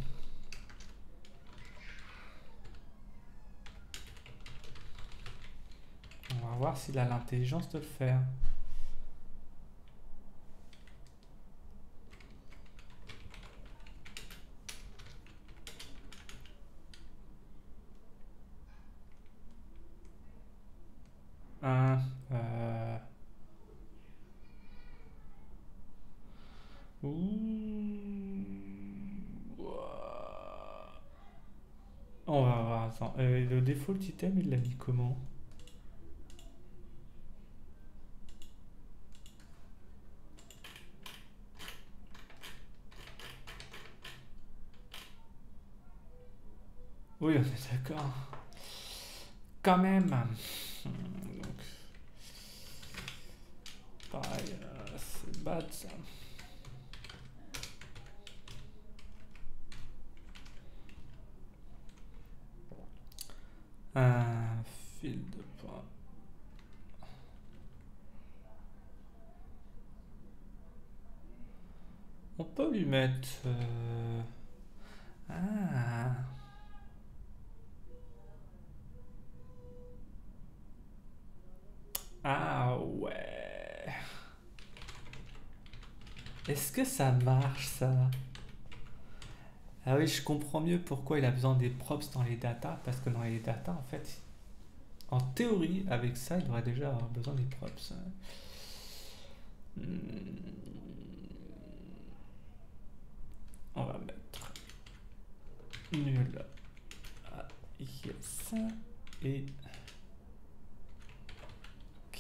On va voir s'il a l'intelligence de le faire. Un, On va voir. Attends. Le default item, il l'a mis comment? Oui, on est d'accord. Quand même. Donc, pareil, c'est bad ça. Un fil de point. On peut lui mettre... Ah. Ah ouais. Est-ce que ça marche ça? Ah oui, je comprends mieux pourquoi il a besoin des props dans les datas, parce que dans les datas, en fait, en théorie, avec ça, il devrait déjà avoir besoin des props. On va mettre nul à yes et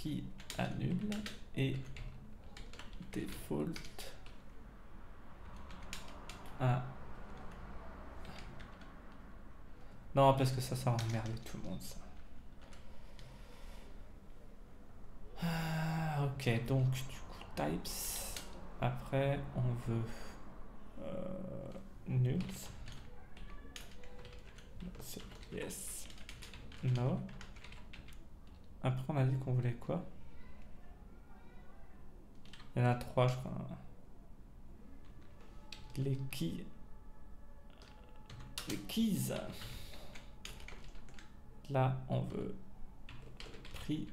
qui annule et default à... Non, parce que ça va emmerder tout le monde, ça. Ok, donc du coup, types. Après, on veut nuls. Yes. No. Après, on a dit qu'on voulait quoi? Il y en a 3, je crois. Les keys. Les keys. Là, on veut prix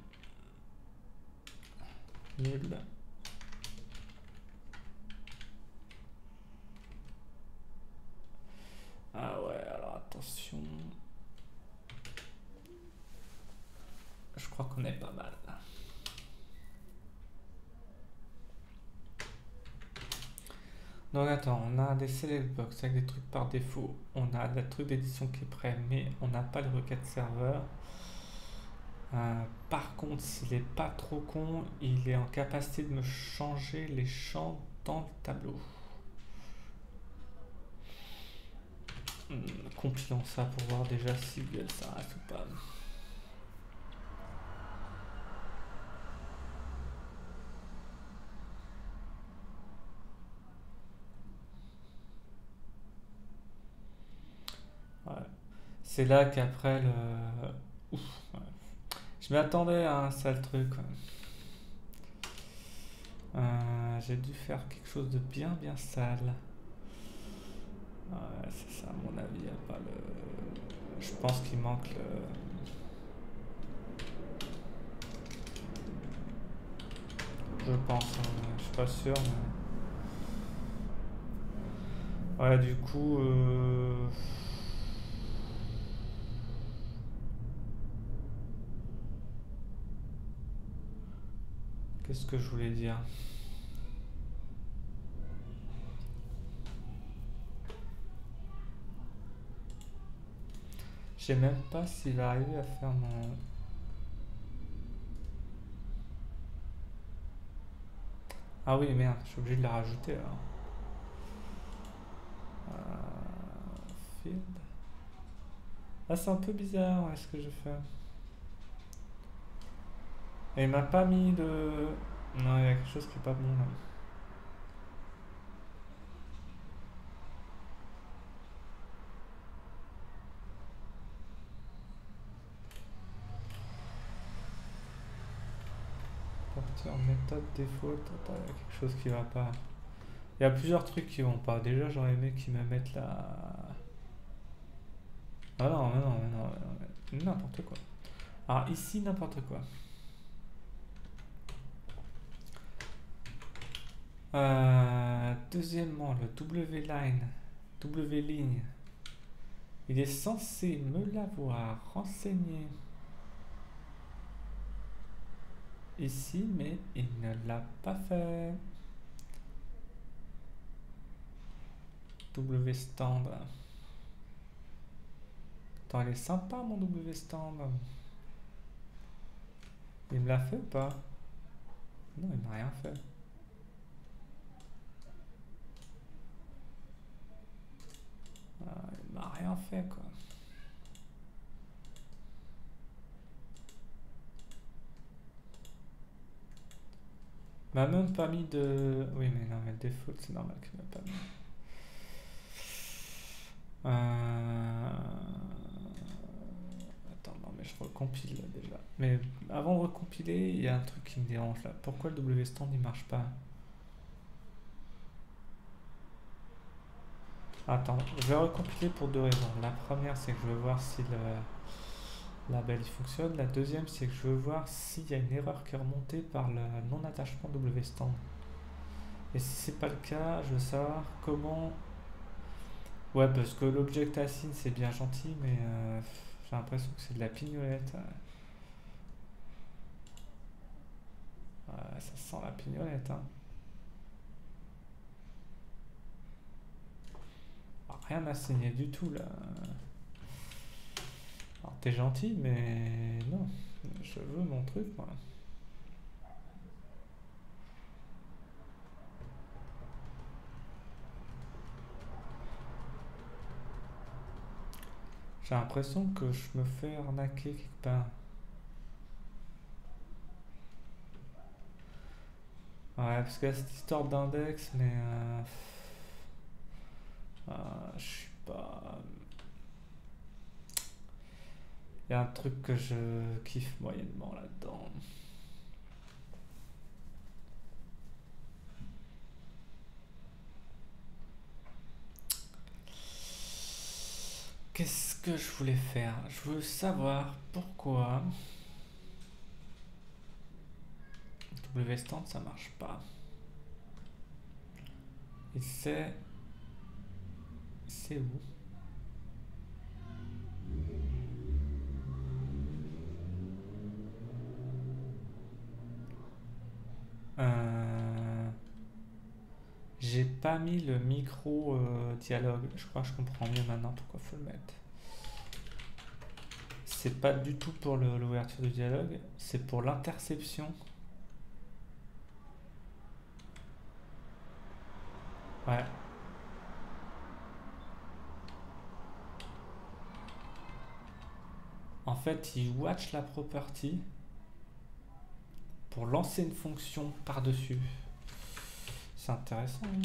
nul. Ah ouais, alors attention. Je crois qu'on est pas mal. Donc attends, on a des select box avec des trucs par défaut. On a le truc d'édition qui est prêt, mais on n'a pas les requêtes serveur. Par contre, s'il est pas trop con, il est en capacité de me changer les champs dans le tableau. Compilons ça pour voir déjà si ça reste ou pas. Ouais. C'est là qu'après le... Ouf, ouais. Je m'attendais à un sale truc. J'ai dû faire quelque chose de bien sale. Ouais, c'est ça, à mon avis, y a pas le... Je pense qu'il manque le... Je pense, hein, je suis pas sûr, mais... Ouais, du coup... Qu'est-ce que je voulais dire? Je sais même pas s'il va arriver à faire mon... Ah oui, merde, je suis obligé de la rajouter alors. Field. Ah, c'est un peu bizarre, ouais, ce que je fais. Et il m'a pas mis de... Non, il y a quelque chose qui est pas bon là. Porteur méthode default. Attends, il y a quelque chose qui va pas. Il y a plusieurs trucs qui vont pas. Déjà, j'aurais aimé qu'ils me mettent la... Ah non, mais non, mais non, mais non, n'importe quoi. Alors ici, n'importe quoi. Deuxièmement, le W-line, W-ligne, il est censé me l'avoir renseigné ici, mais il ne l'a pas fait. W-stand. Attends, il est sympa mon W-stand. Il me l'a fait ou pas? Non, il m'a rien fait. Il m'a rien fait quoi. Il m'a même pas mis de... Oui mais non mais le default c'est normal qu'il m'a pas mis. Attends non mais je recompile là, déjà. Mais avant de recompiler il y a un truc qui me dérange là. Pourquoi le W-stand il marche pas? Attends, je vais recompiler pour deux raisons. La première c'est que je veux voir si le label il fonctionne. La deuxième c'est que je veux voir s'il y a une erreur qui est remontée par le non-attachement W-stand. Et si c'est pas le cas, je veux savoir comment... Ouais, parce que l'object assign c'est bien gentil, mais j'ai l'impression que c'est de la pignolette. Ça sent la pignolette, hein. Alors, rien à signer du tout là. Alors t'es gentil, mais non, je veux mon truc moi. J'ai l'impression que je me fais arnaquer quelque part. Ouais, parce qu'il y a cette histoire d'index, mais je suis pas. Il y a un truc que je kiffe moyennement là-dedans. Qu'est-ce que je voulais faire? Je veux savoir pourquoi W-stand ça marche pas. Et c'est où? Euh, J'ai pas mis le micro dialogue. Je crois que je comprends mieux maintenant pourquoi faut le mettre. C'est pas du tout pour l'ouverture du dialogue, c'est pour l'interception. Ouais. En fait, il watch la property pour lancer une fonction par-dessus. C'est intéressant. Hein.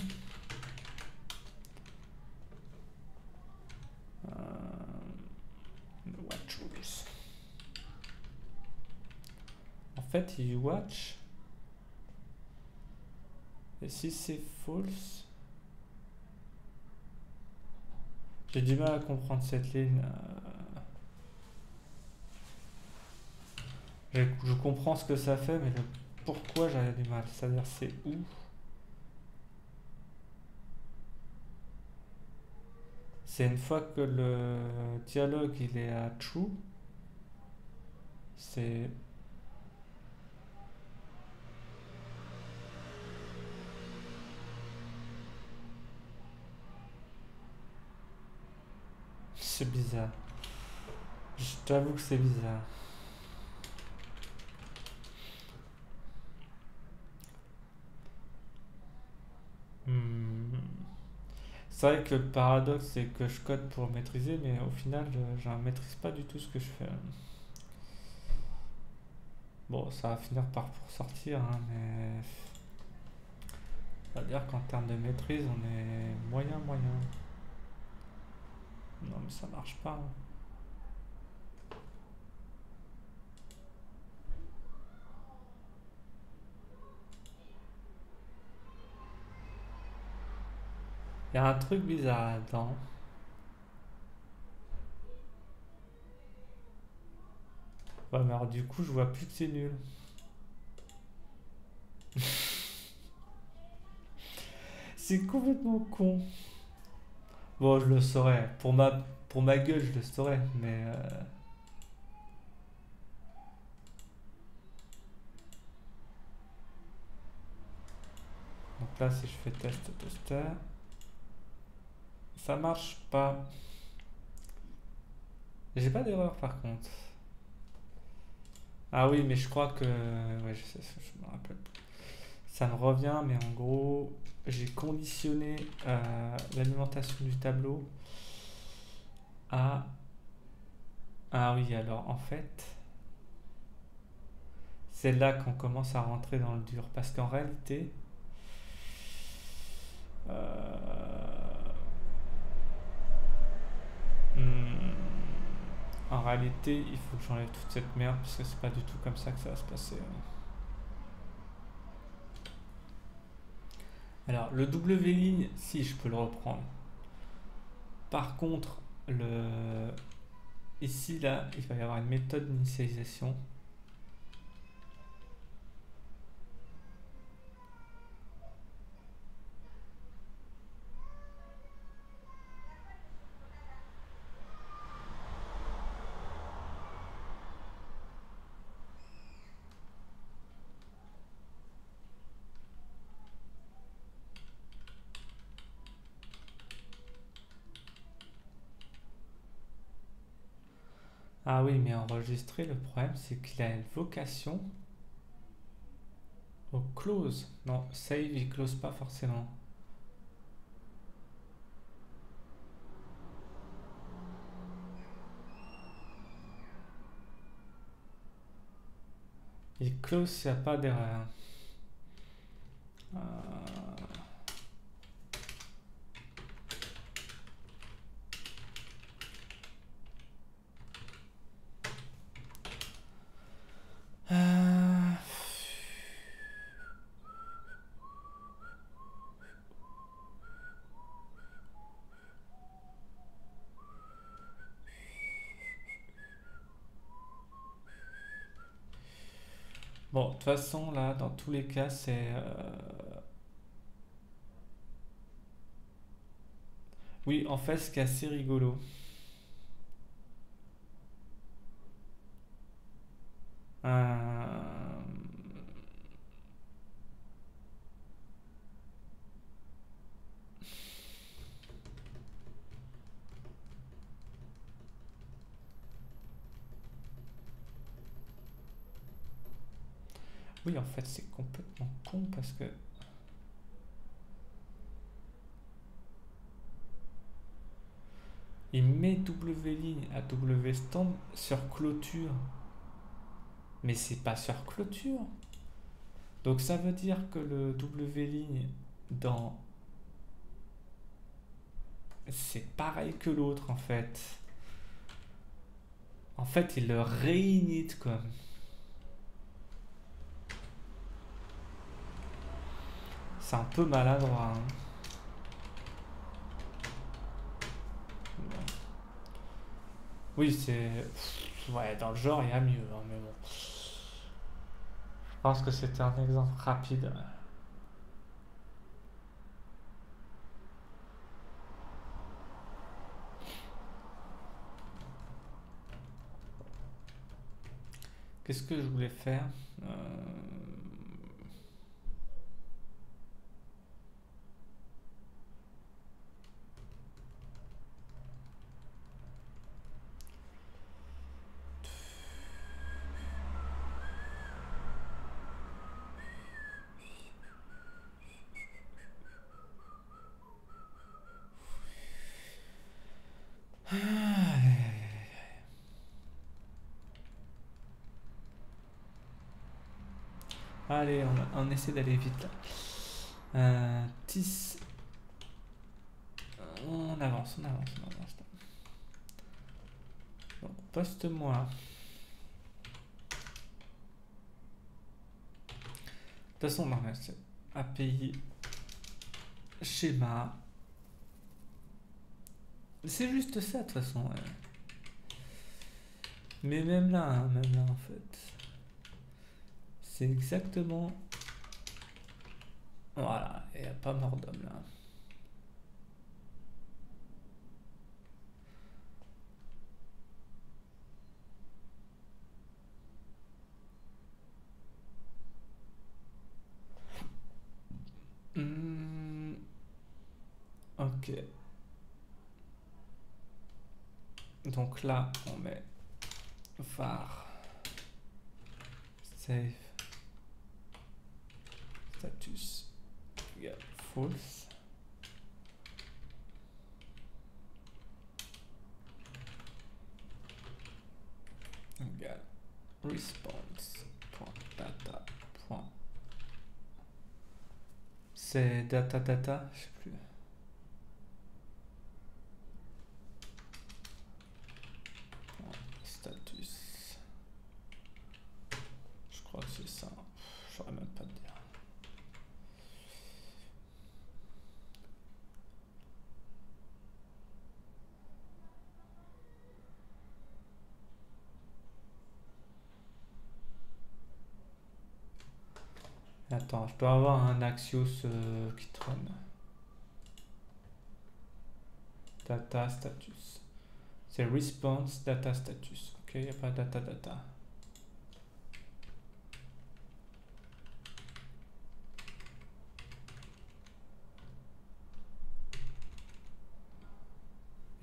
Watch rules. En fait, il watch. Et si c'est false, j'ai du mal à comprendre cette ligne. Je comprends ce que ça fait, mais le pourquoi j'avais du mal. C'est-à-dire, c'est où? C'est une fois que le dialogue il est à true, c'est c'est bizarre. Je t'avoue que c'est bizarre. Hmm. C'est vrai que le paradoxe, c'est que je code pour maîtriser, mais au final, je ne maîtrise pas du tout ce que je fais. Bon, ça va finir par sortir, hein, mais on va dire qu'en termes de maîtrise, on est moyen, moyen. Non, mais ça marche pas. Hein. Il y a un truc bizarre là-dedans. Ouais, mais alors du coup, je vois plus que c'est nul. C'est complètement con. Bon, je le saurais. Pour ma gueule, je le saurais. Mais donc là, si je fais test, tester, ça marche pas. J'ai pas d'erreur par contre. Ah oui, mais je crois que. Ouais, je sais, je me rappelle. Ça me revient, mais en gros, j'ai conditionné l'alimentation du tableau à. Ah oui, alors en fait, c'est là qu'on commence à rentrer dans le dur. Parce qu'en réalité, euh, en réalité, il faut que j'enlève toute cette merde parce que c'est pas du tout comme ça que ça va se passer. Alors, le W ligne, si je peux le reprendre. Par contre, ici, là, il va y avoir une méthode d'initialisation. Ah oui, mais enregistrer, le problème, c'est qu'il a une vocation au close. Non, save, il close pas forcément. Il close s'il n'y a pas d'erreur. Euh, euh, Bon, de toute façon, là, dans tous les cas, c'est... Oui, en fait, ce qui est assez rigolo. euh, Oui, en fait, c'est complètement con parce que il met W ligne à W stand sur clôture. Mais c'est pas sur clôture. Donc ça veut dire que le W ligne dans... C'est pareil que l'autre en fait. En fait, il le réinit quoi. C'est un peu maladroit, hein. Oui, c'est... Ouais, dans le genre, il y a mieux, hein, mais bon. Je pense que c'était un exemple rapide. Qu'est-ce que je voulais faire? Euh, Allez, on essaie d'aller vite là. Tis. On avance, on avance, on avance. Donc, poste-moi. De toute façon, non, c'est API, schéma. C'est juste ça, de toute façon. Ouais. Mais même là, hein, en fait. C'est exactement... Voilà, il n'y a pas mort d'homme là. Hmm, ok. Donc là, on met var save status égale false égale response.data. C'est data, je sais plus. Status. Je crois que c'est ça. Je saurais même pas te dire. Attends, je peux avoir un Axios qui traîne. Data status. C'est response data status. Ok, il n'y a pas data.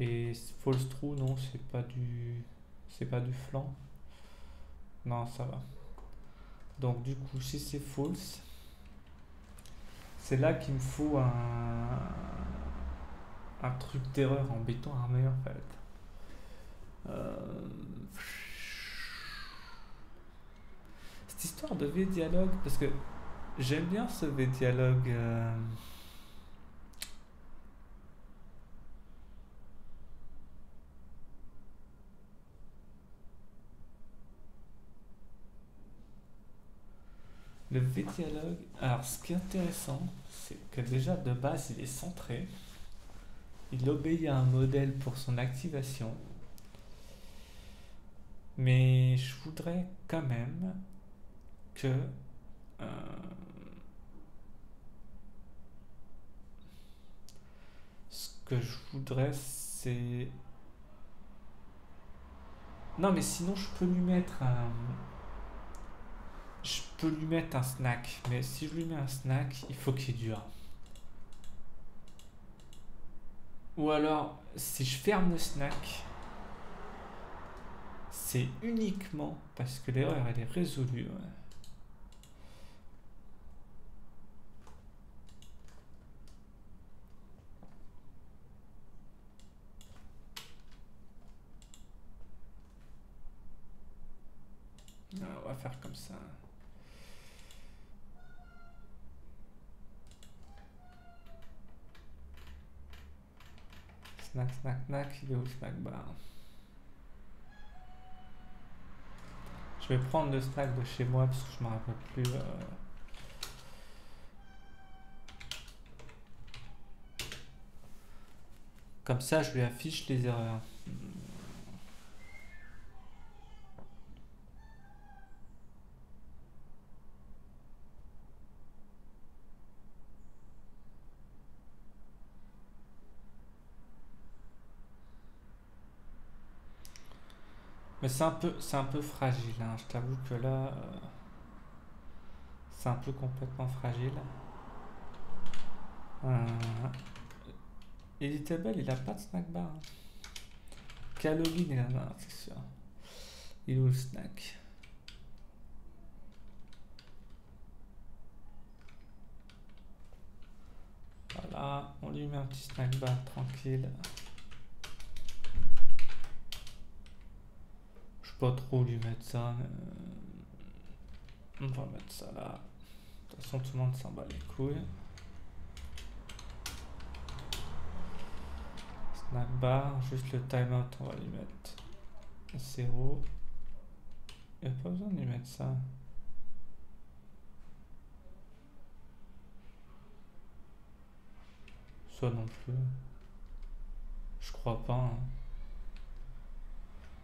Et false true, non, c'est pas du flanc. Non, ça va. Donc du coup, si c'est false, c'est là qu'il me faut un truc d'erreur en béton armé en fait. cette histoire de V-Dialogue, parce que j'aime bien ce V-Dialogue. Le V-Dialogue, alors ce qui est intéressant, c'est que déjà de base il est centré, il obéit à un modèle pour son activation, mais je voudrais quand même que euh, ce que je voudrais c'est... Non mais sinon je peux lui mettre un snack, mais si je lui mets un snack, il faut qu'il dure. Ou alors, si je ferme le snack, c'est uniquement parce que l'erreur elle est résolue. Ouais. On va faire comme ça. Snack, snack, snack, il est où le snack bar? Je vais prendre le snack de chez moi parce que je me rappelle plus. Comme ça, je lui affiche les erreurs. Mais c'est un peu fragile. Hein. Je t'avoue que là, c'est un peu complètement fragile. Euh, Editable, il a pas de snack bar. Hein. Calogin, il en a un, c'est sûr. Il est où le snack? Voilà, on lui met un petit snack bar tranquille. Je sais pas trop lui mettre ça, mais on va mettre ça là. De toute façon, tout le monde s'en bat les couilles. Snack bar, juste le timeout, on va lui mettre 0. Il n'y a pas besoin de lui mettre ça. Ça non plus. Je crois pas. Hein.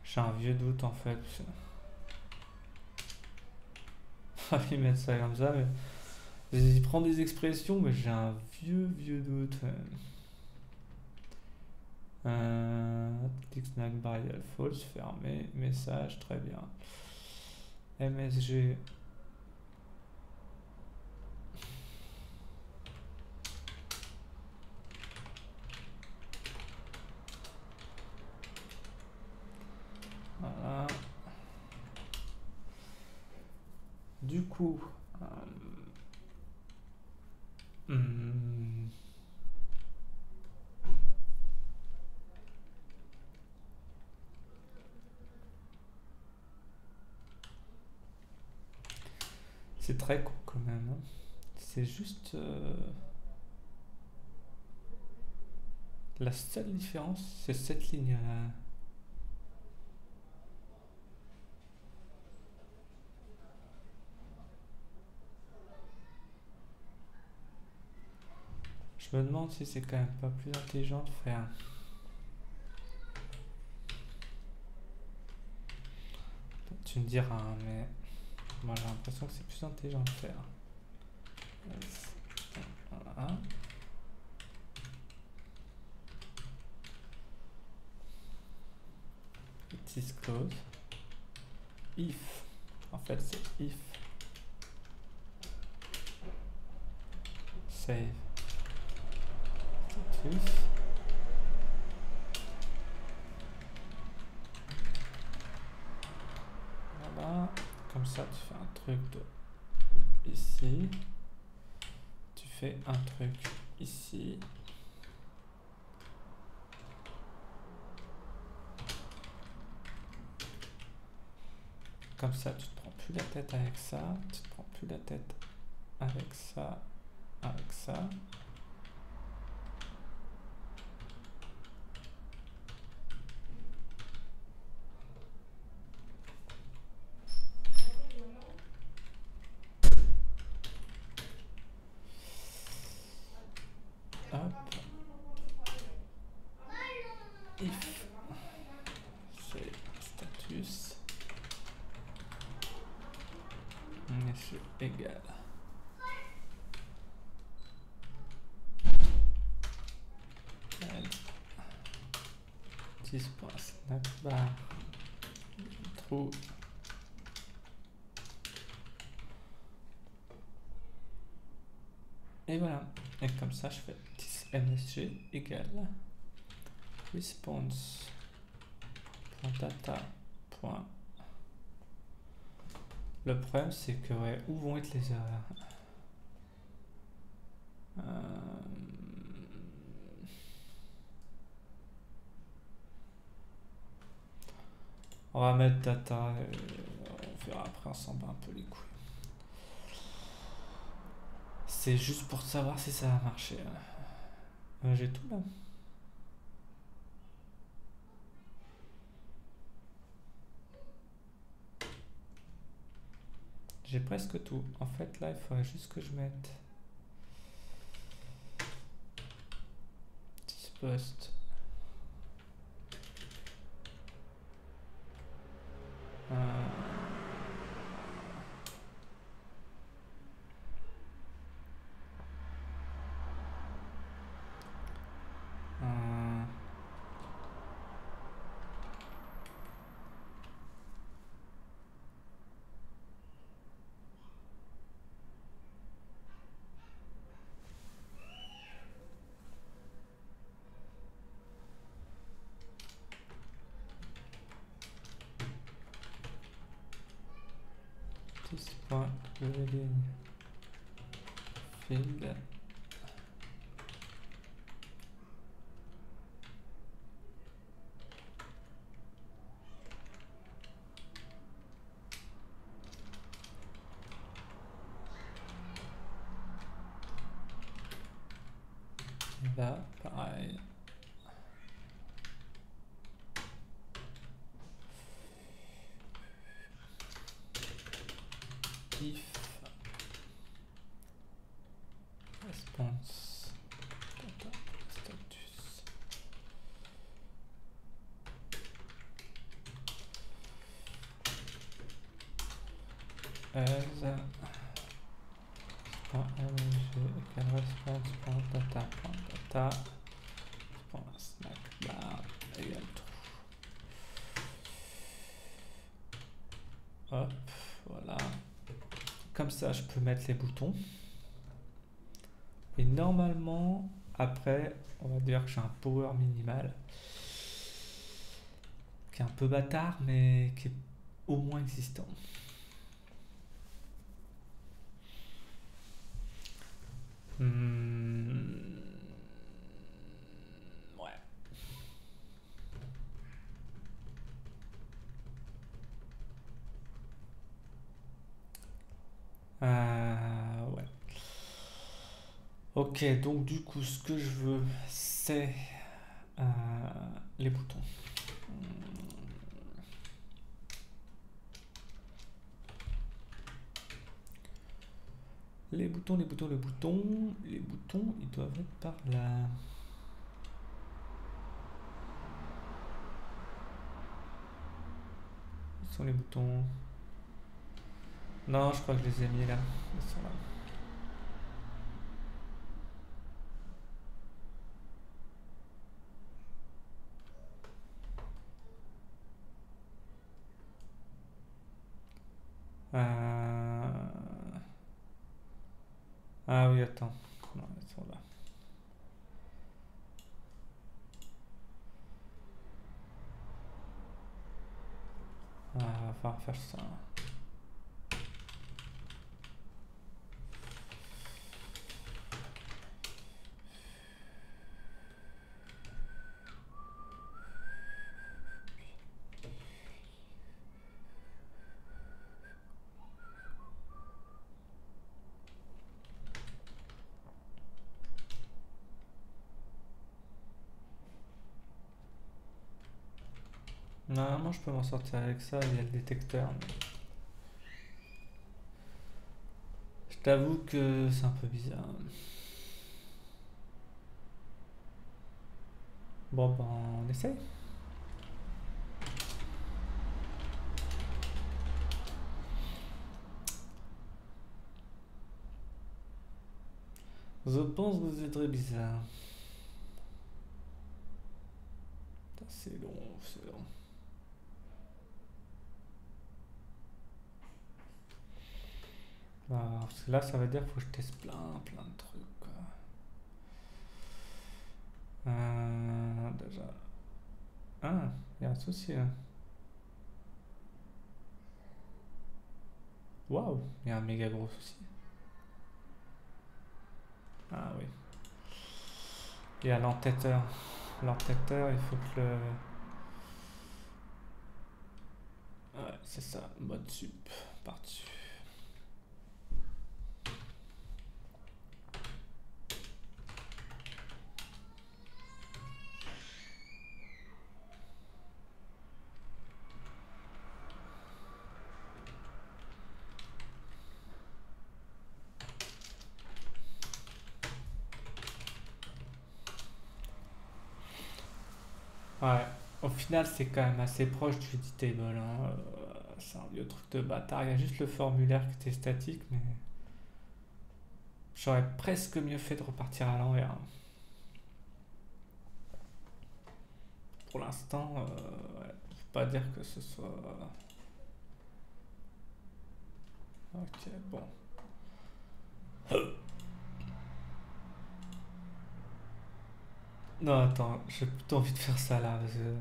J'ai un vieux doute en fait. On va lui mettre ça comme ça. Mais... il prend des expressions, mais j'ai un vieux doute. Tick snack bar false, fermé. Message, très bien. MSG. Voilà. Du coup, c'est très court quand même. Hein. C'est juste la seule différence, c'est cette ligne-là. Je me demande si c'est quand même pas plus intelligent de faire. Tu me diras, hein, mais moi j'ai l'impression que c'est plus intelligent de faire. Voilà. It is close. If. En fait, c'est if. Save. Status. Voilà. Comme ça, tu fais un truc de ici. Tu fais un truc ici. Comme ça, tu te prends plus. plus la tête avec ça, tu te prends plus la tête avec ça, avec ça. Hop. If c'est status monsieur égal. Snapbar true. Et voilà. Et comme ça, je fais msg égale response.data. Le problème, c'est que ouais, où vont être les erreurs? On va mettre data, on verra après, on s'en bat un peu les couilles. C'est juste pour savoir si ça va marcher. J'ai tout là. J'ai presque tout. En fait, là, il faudrait juste que je mette post. This.reading field. Là, pareil. If response data status as response.data snackbar égale true. Hop, voilà. Comme ça, je peux mettre les boutons. Et normalement, après, on va dire que j'ai un power minimal qui est un peu bâtard, mais qui est au moins existant. Ouais. Ouais. Ok, donc du coup, ce que je veux, c'est les boutons. Les boutons, les boutons, les boutons. Les boutons, ils doivent être par là. Où sont les boutons? Non, je crois que je les ai mis là. Ils sont là. Ah oui, attends. Non, ils sont là. Ah, va falloir faire ça. Normalement, je peux m'en sortir avec ça, il y a le détecteur. Mais je t'avoue que c'est un peu bizarre. Bon, ben, on essaye. Je pense que c'est très bizarre. Putain, c'est long, c'est long. Parce que là, ça veut dire qu'il faut que je teste plein de trucs, quoi. Déjà. Ah, il y a un souci là. Waouh, il y a un méga gros souci. Ah oui. Il y a l'entêteur. L'entêteur, il faut que le. Ouais, c'est ça, mode sup, par-dessus. Ouais, au final, c'est quand même assez proche du editable, hein. C'est un vieux truc de bâtard. Il y a juste le formulaire qui était statique, mais j'aurais presque mieux fait de repartir à l'envers, hein. Pour l'instant, ouais, faut pas dire que ce soit. Ok, bon. Non, attends, j'ai plutôt envie de faire ça là, parce que,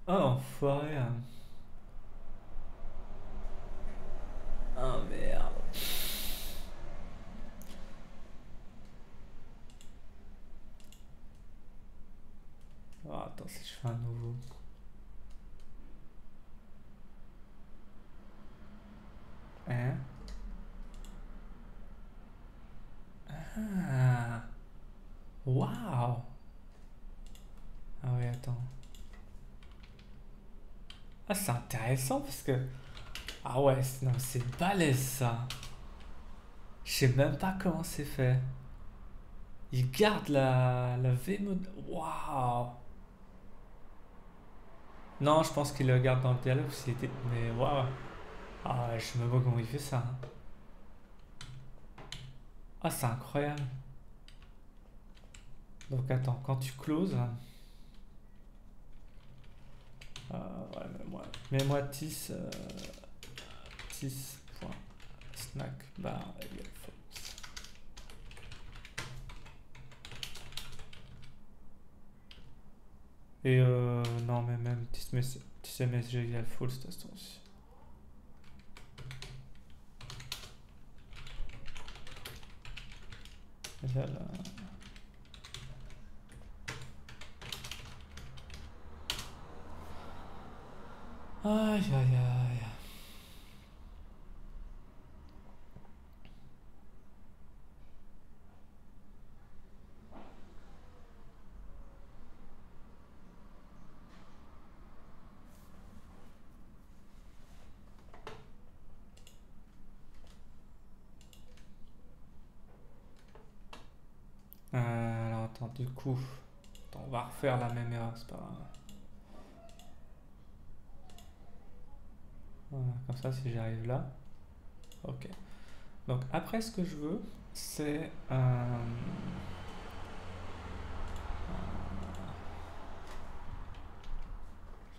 oh, enfoiré, hein. Ah merde. Oh, attends, si je fais un nouveau. Hein? Ah, waouh! Ah oui, attends. Ah, c'est intéressant parce que. Ah ouais, non, c'est balèze ça. Je sais même pas comment c'est fait. Il garde la V-mode. Waouh! Non, je pense qu'il le garde dans le dialogue s'il était. Mais waouh! Ah ouais, je sais même pas comment il fait ça, hein. Ah, c'est incroyable. Donc attends, quand tu closes. Ouais, mets-moi tis, tis.snack bar égale false. Et non, mais même tismsg égale false, de toute façon aussi. Égale. Aïe aïe aïe. Alors attends, du coup, attends, on va refaire la même erreur, c'est pas grave. Voilà, comme ça, si j'arrive là. Ok. Donc après, ce que je veux, c'est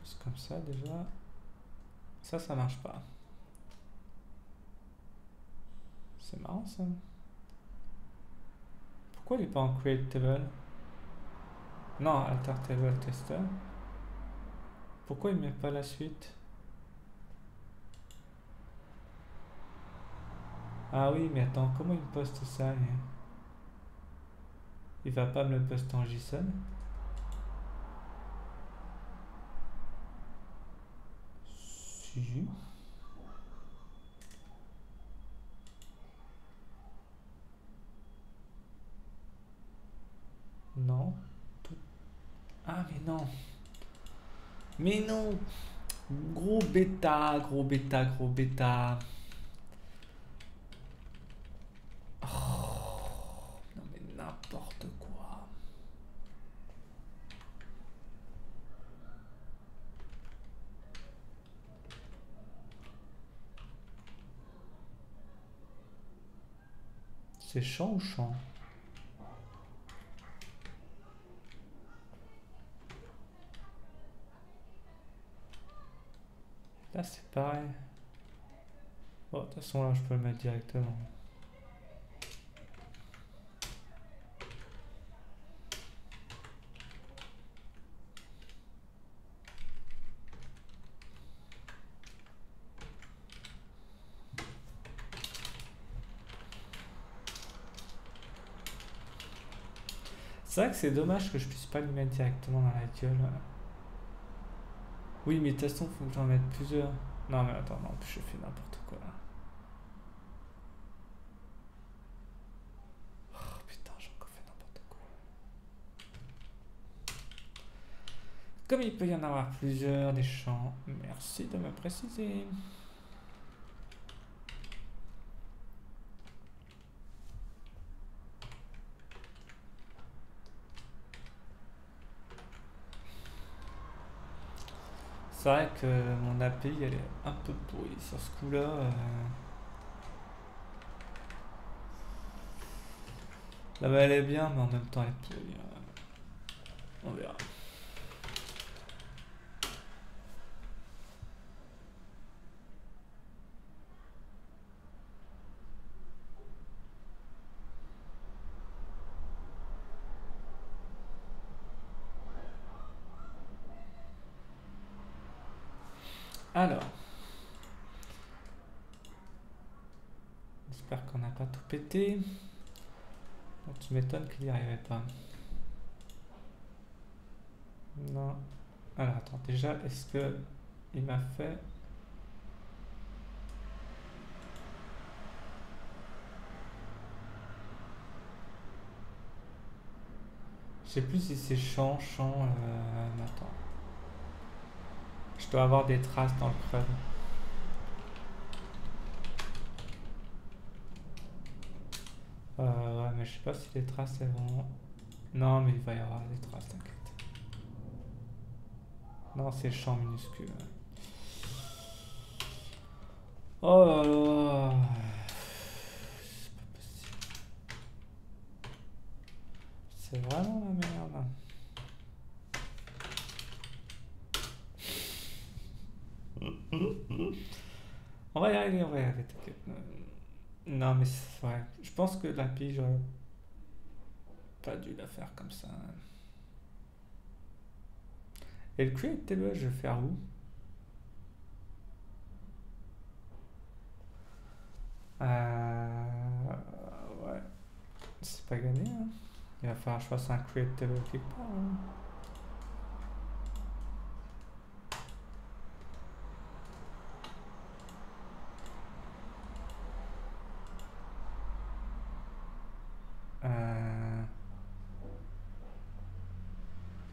juste comme ça déjà. Ça marche pas. C'est marrant ça. Pourquoi il est pas en create table? Non, alter table tester. Pourquoi il met pas la suite? Ah oui, mais attends, comment il poste ça lui? Il va pas me le poster en JSON? Si. non. Mais non. Gros bêta, gros bêta, gros bêta. Oh, non mais n'importe quoi. C'est champ ou champ? Là c'est pareil. Bon, de toute façon là je peux le mettre directement. C'est vrai que c'est dommage que je puisse pas lui mettre directement dans la gueule. Oui, mais de toute façon, faut que j'en mette plusieurs. Non, mais attends, non, je fais n'importe quoi là. Oh putain, j'ai encore fait n'importe quoi. Comme il peut y en avoir plusieurs des champs, merci de me préciser. C'est vrai que mon API elle est un peu pourrie sur ce coup-là. Là-bas elle est bien, mais en même temps elle est pourrie. On verra. Alors, j'espère qu'on n'a pas tout pété. Bon, tu m'étonnes qu'il n'y arriverait pas. Non. Alors attends, déjà, est-ce que il m'a fait... Je sais plus si c'est champ. Attends. Je dois avoir des traces dans le crâne. Ouais, mais je sais pas si les traces elles vont... Non, mais il va y avoir des traces, t'inquiète. Non, c'est champ minuscule. Oh là là. C'est pas possible. C'est vraiment la merde. On va y arriver, t'inquiète. Non, mais c'est vrai. Je pense que la pige, j'aurais pas dû la faire comme ça. Et le create table, je vais faire où? Ouais, c'est pas gagné, hein. Il va falloir que je fasse un create table quelque part, hein. Euh,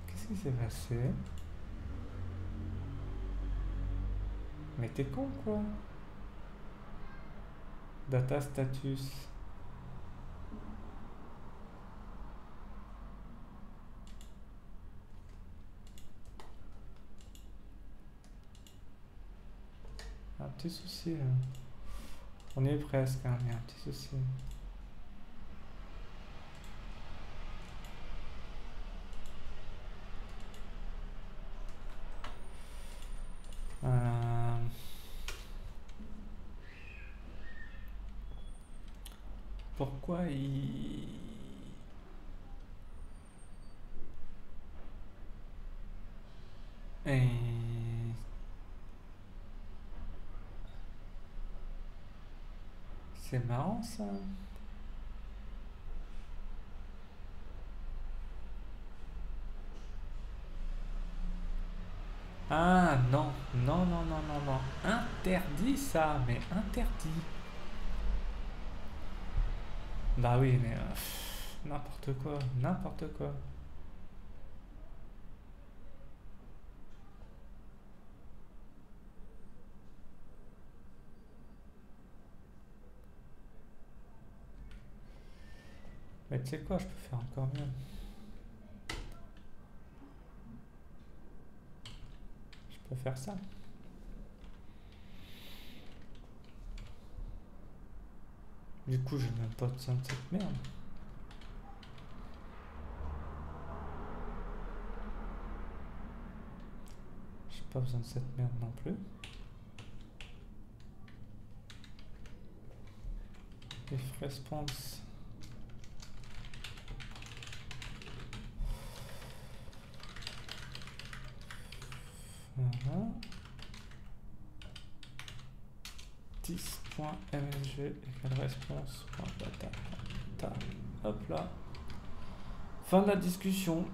Qu'est-ce qui s'est passé? Mais t'es con, quoi. Data status. Un petit souci, là. On y est presque, hein, mais un petit souci. Euh, Pourquoi il... Et... C'est marrant, ça. Ah non, non, non, non, non, non. Interdit ça, mais interdit. Bah oui, mais... n'importe quoi, n'importe quoi. Mais tu sais quoi, je peux faire encore mieux. Je peux faire ça. Du coup, j'ai même pas besoin de cette merde. J'ai pas besoin de cette merde non plus. If response. Voilà. 10.msg égale response.data. Hop là. Fin de la discussion.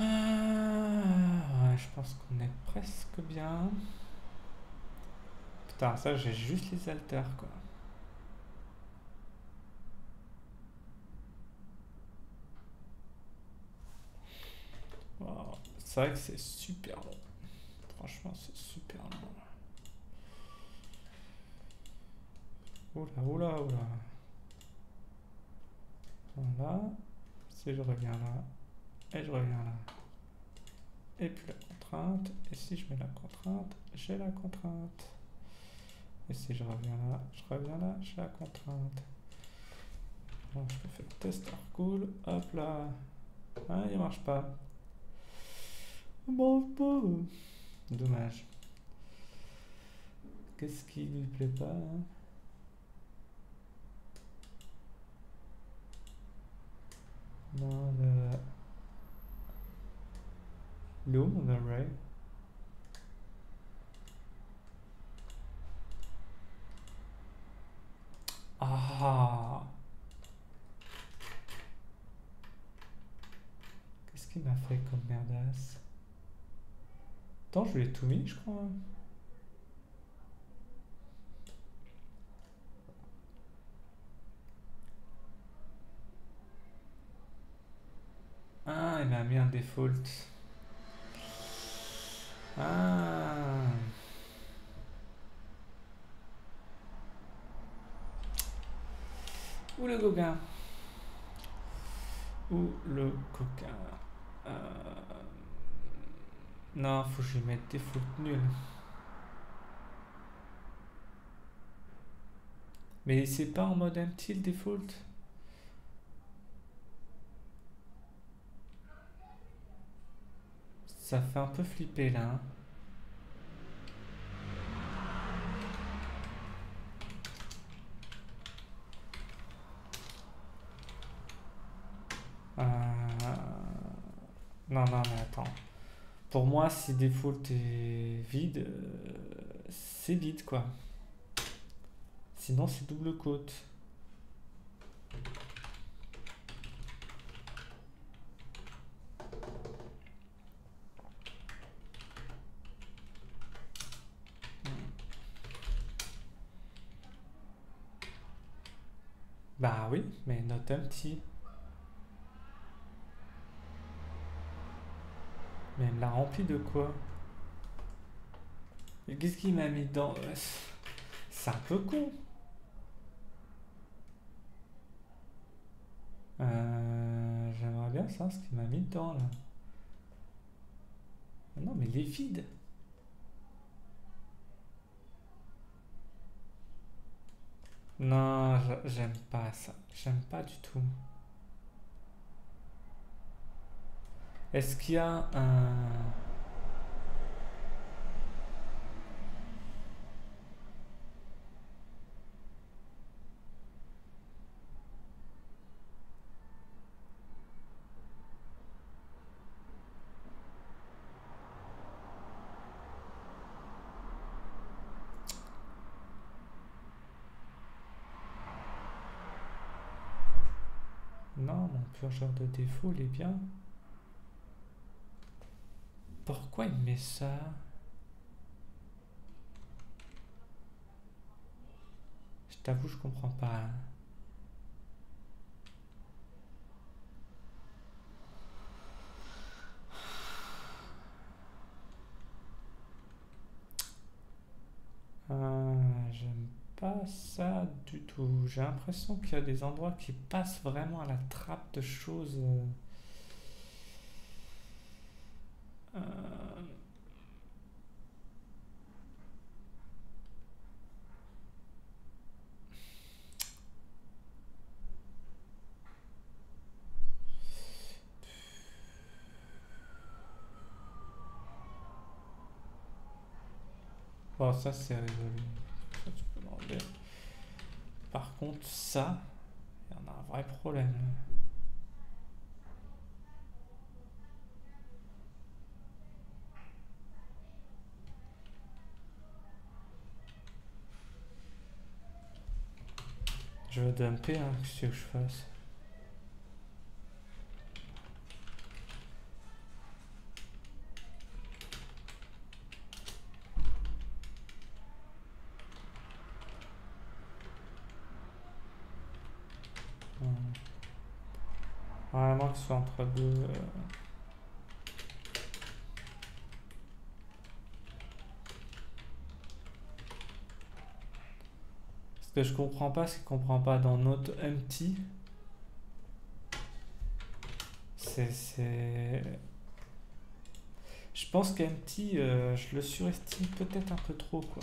Ouais, je pense qu'on est presque bien. Putain, ça j'ai juste les haltères quoi. Wow. C'est vrai que c'est super long. Franchement, c'est super long. Oula, oula, oula. Voilà. Si je reviens là, et je reviens là. Et puis la contrainte. Et si je mets la contrainte, j'ai la contrainte. Et si je reviens là, j'ai la contrainte. Donc je peux faire test cool. Hop là. Ah, il marche pas. Bon, bon. Dommage. Qu'est-ce qui lui plaît pas hein? Non, le loom array. Ah, qu'est-ce qu'il m'a fait comme merdasse? Attends, je lui ai tout mis, je crois. Ah, il m'a mis un default. Ah, ou le coquin. Ou le coquin. Non, faut que je lui mette default nul. Mais c'est pas en mode empty le default. Ça fait un peu flipper là. Hein. Non, non, mais attends. Pour moi, si default est vide, c'est vide quoi. Sinon, c'est double quote. Bah oui, mais not empty. Mais elle me l'a rempli de quoi? Mais qu'est-ce qu'il m'a mis dedans? C'est un peu con. J'aimerais bien savoir ce qu'il m'a mis dedans là. Ah non, mais il est vide. Non, j'aime pas ça. J'aime pas du tout. Est-ce qu'il y a un... Non, mon purgeur de défaut, il est bien. Pourquoi il met ça? Je t'avoue, je comprends pas. pas ça du tout. J'ai l'impression qu'il y a des endroits qui passent vraiment à la trappe de choses. Euh, Bon, ça c'est résolu. Ça, tu peux l'enlever. Par contre, ça, il y en a un vrai problème. Je vais dumper, hein, qu'est-ce que tu veux que je fasse? Hmm. Vraiment que ce soit entre deux. Ce que je comprends pas, c'est qu'on comprend pas dans notre empty. C'est. Je pense qu'empty, je le surestime peut-être un peu trop, quoi.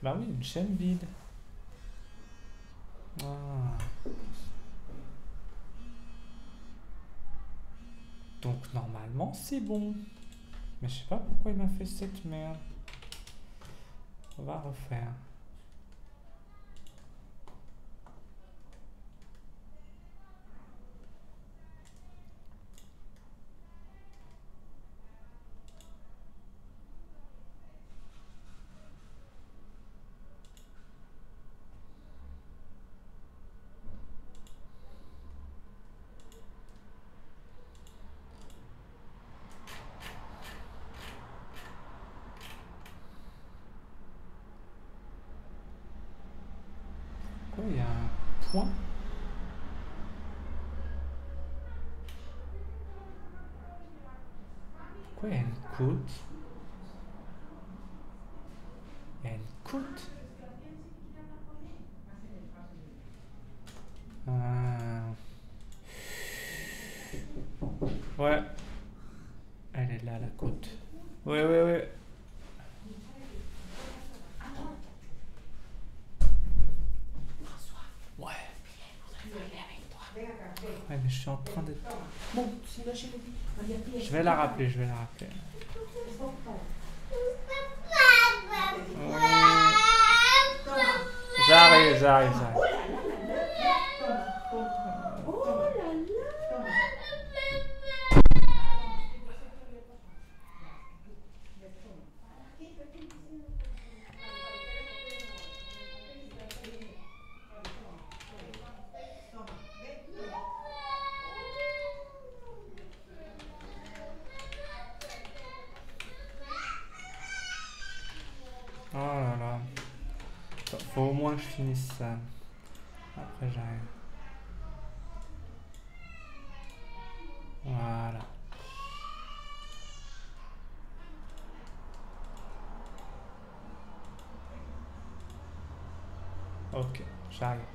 Bah oui, une chaîne vide. Ah. Donc normalement c'est bon. Mais je sais pas pourquoi il m'a fait cette merde. On va refaire. Pourquoi il y a un point? Pourquoi il y a une côte? Il y a une côte? Ah. Ouais, elle est là la côte. Ouais, ouais, ouais. Ouais. Ouais, mais je suis en train d'être. Je vais la rappeler, je vais la rappeler. J'arrive, j'arrive, j'arrive. Oh là là. Faut au moins que je finisse ça. Après j'arrive. Voilà. Ok, j'arrive.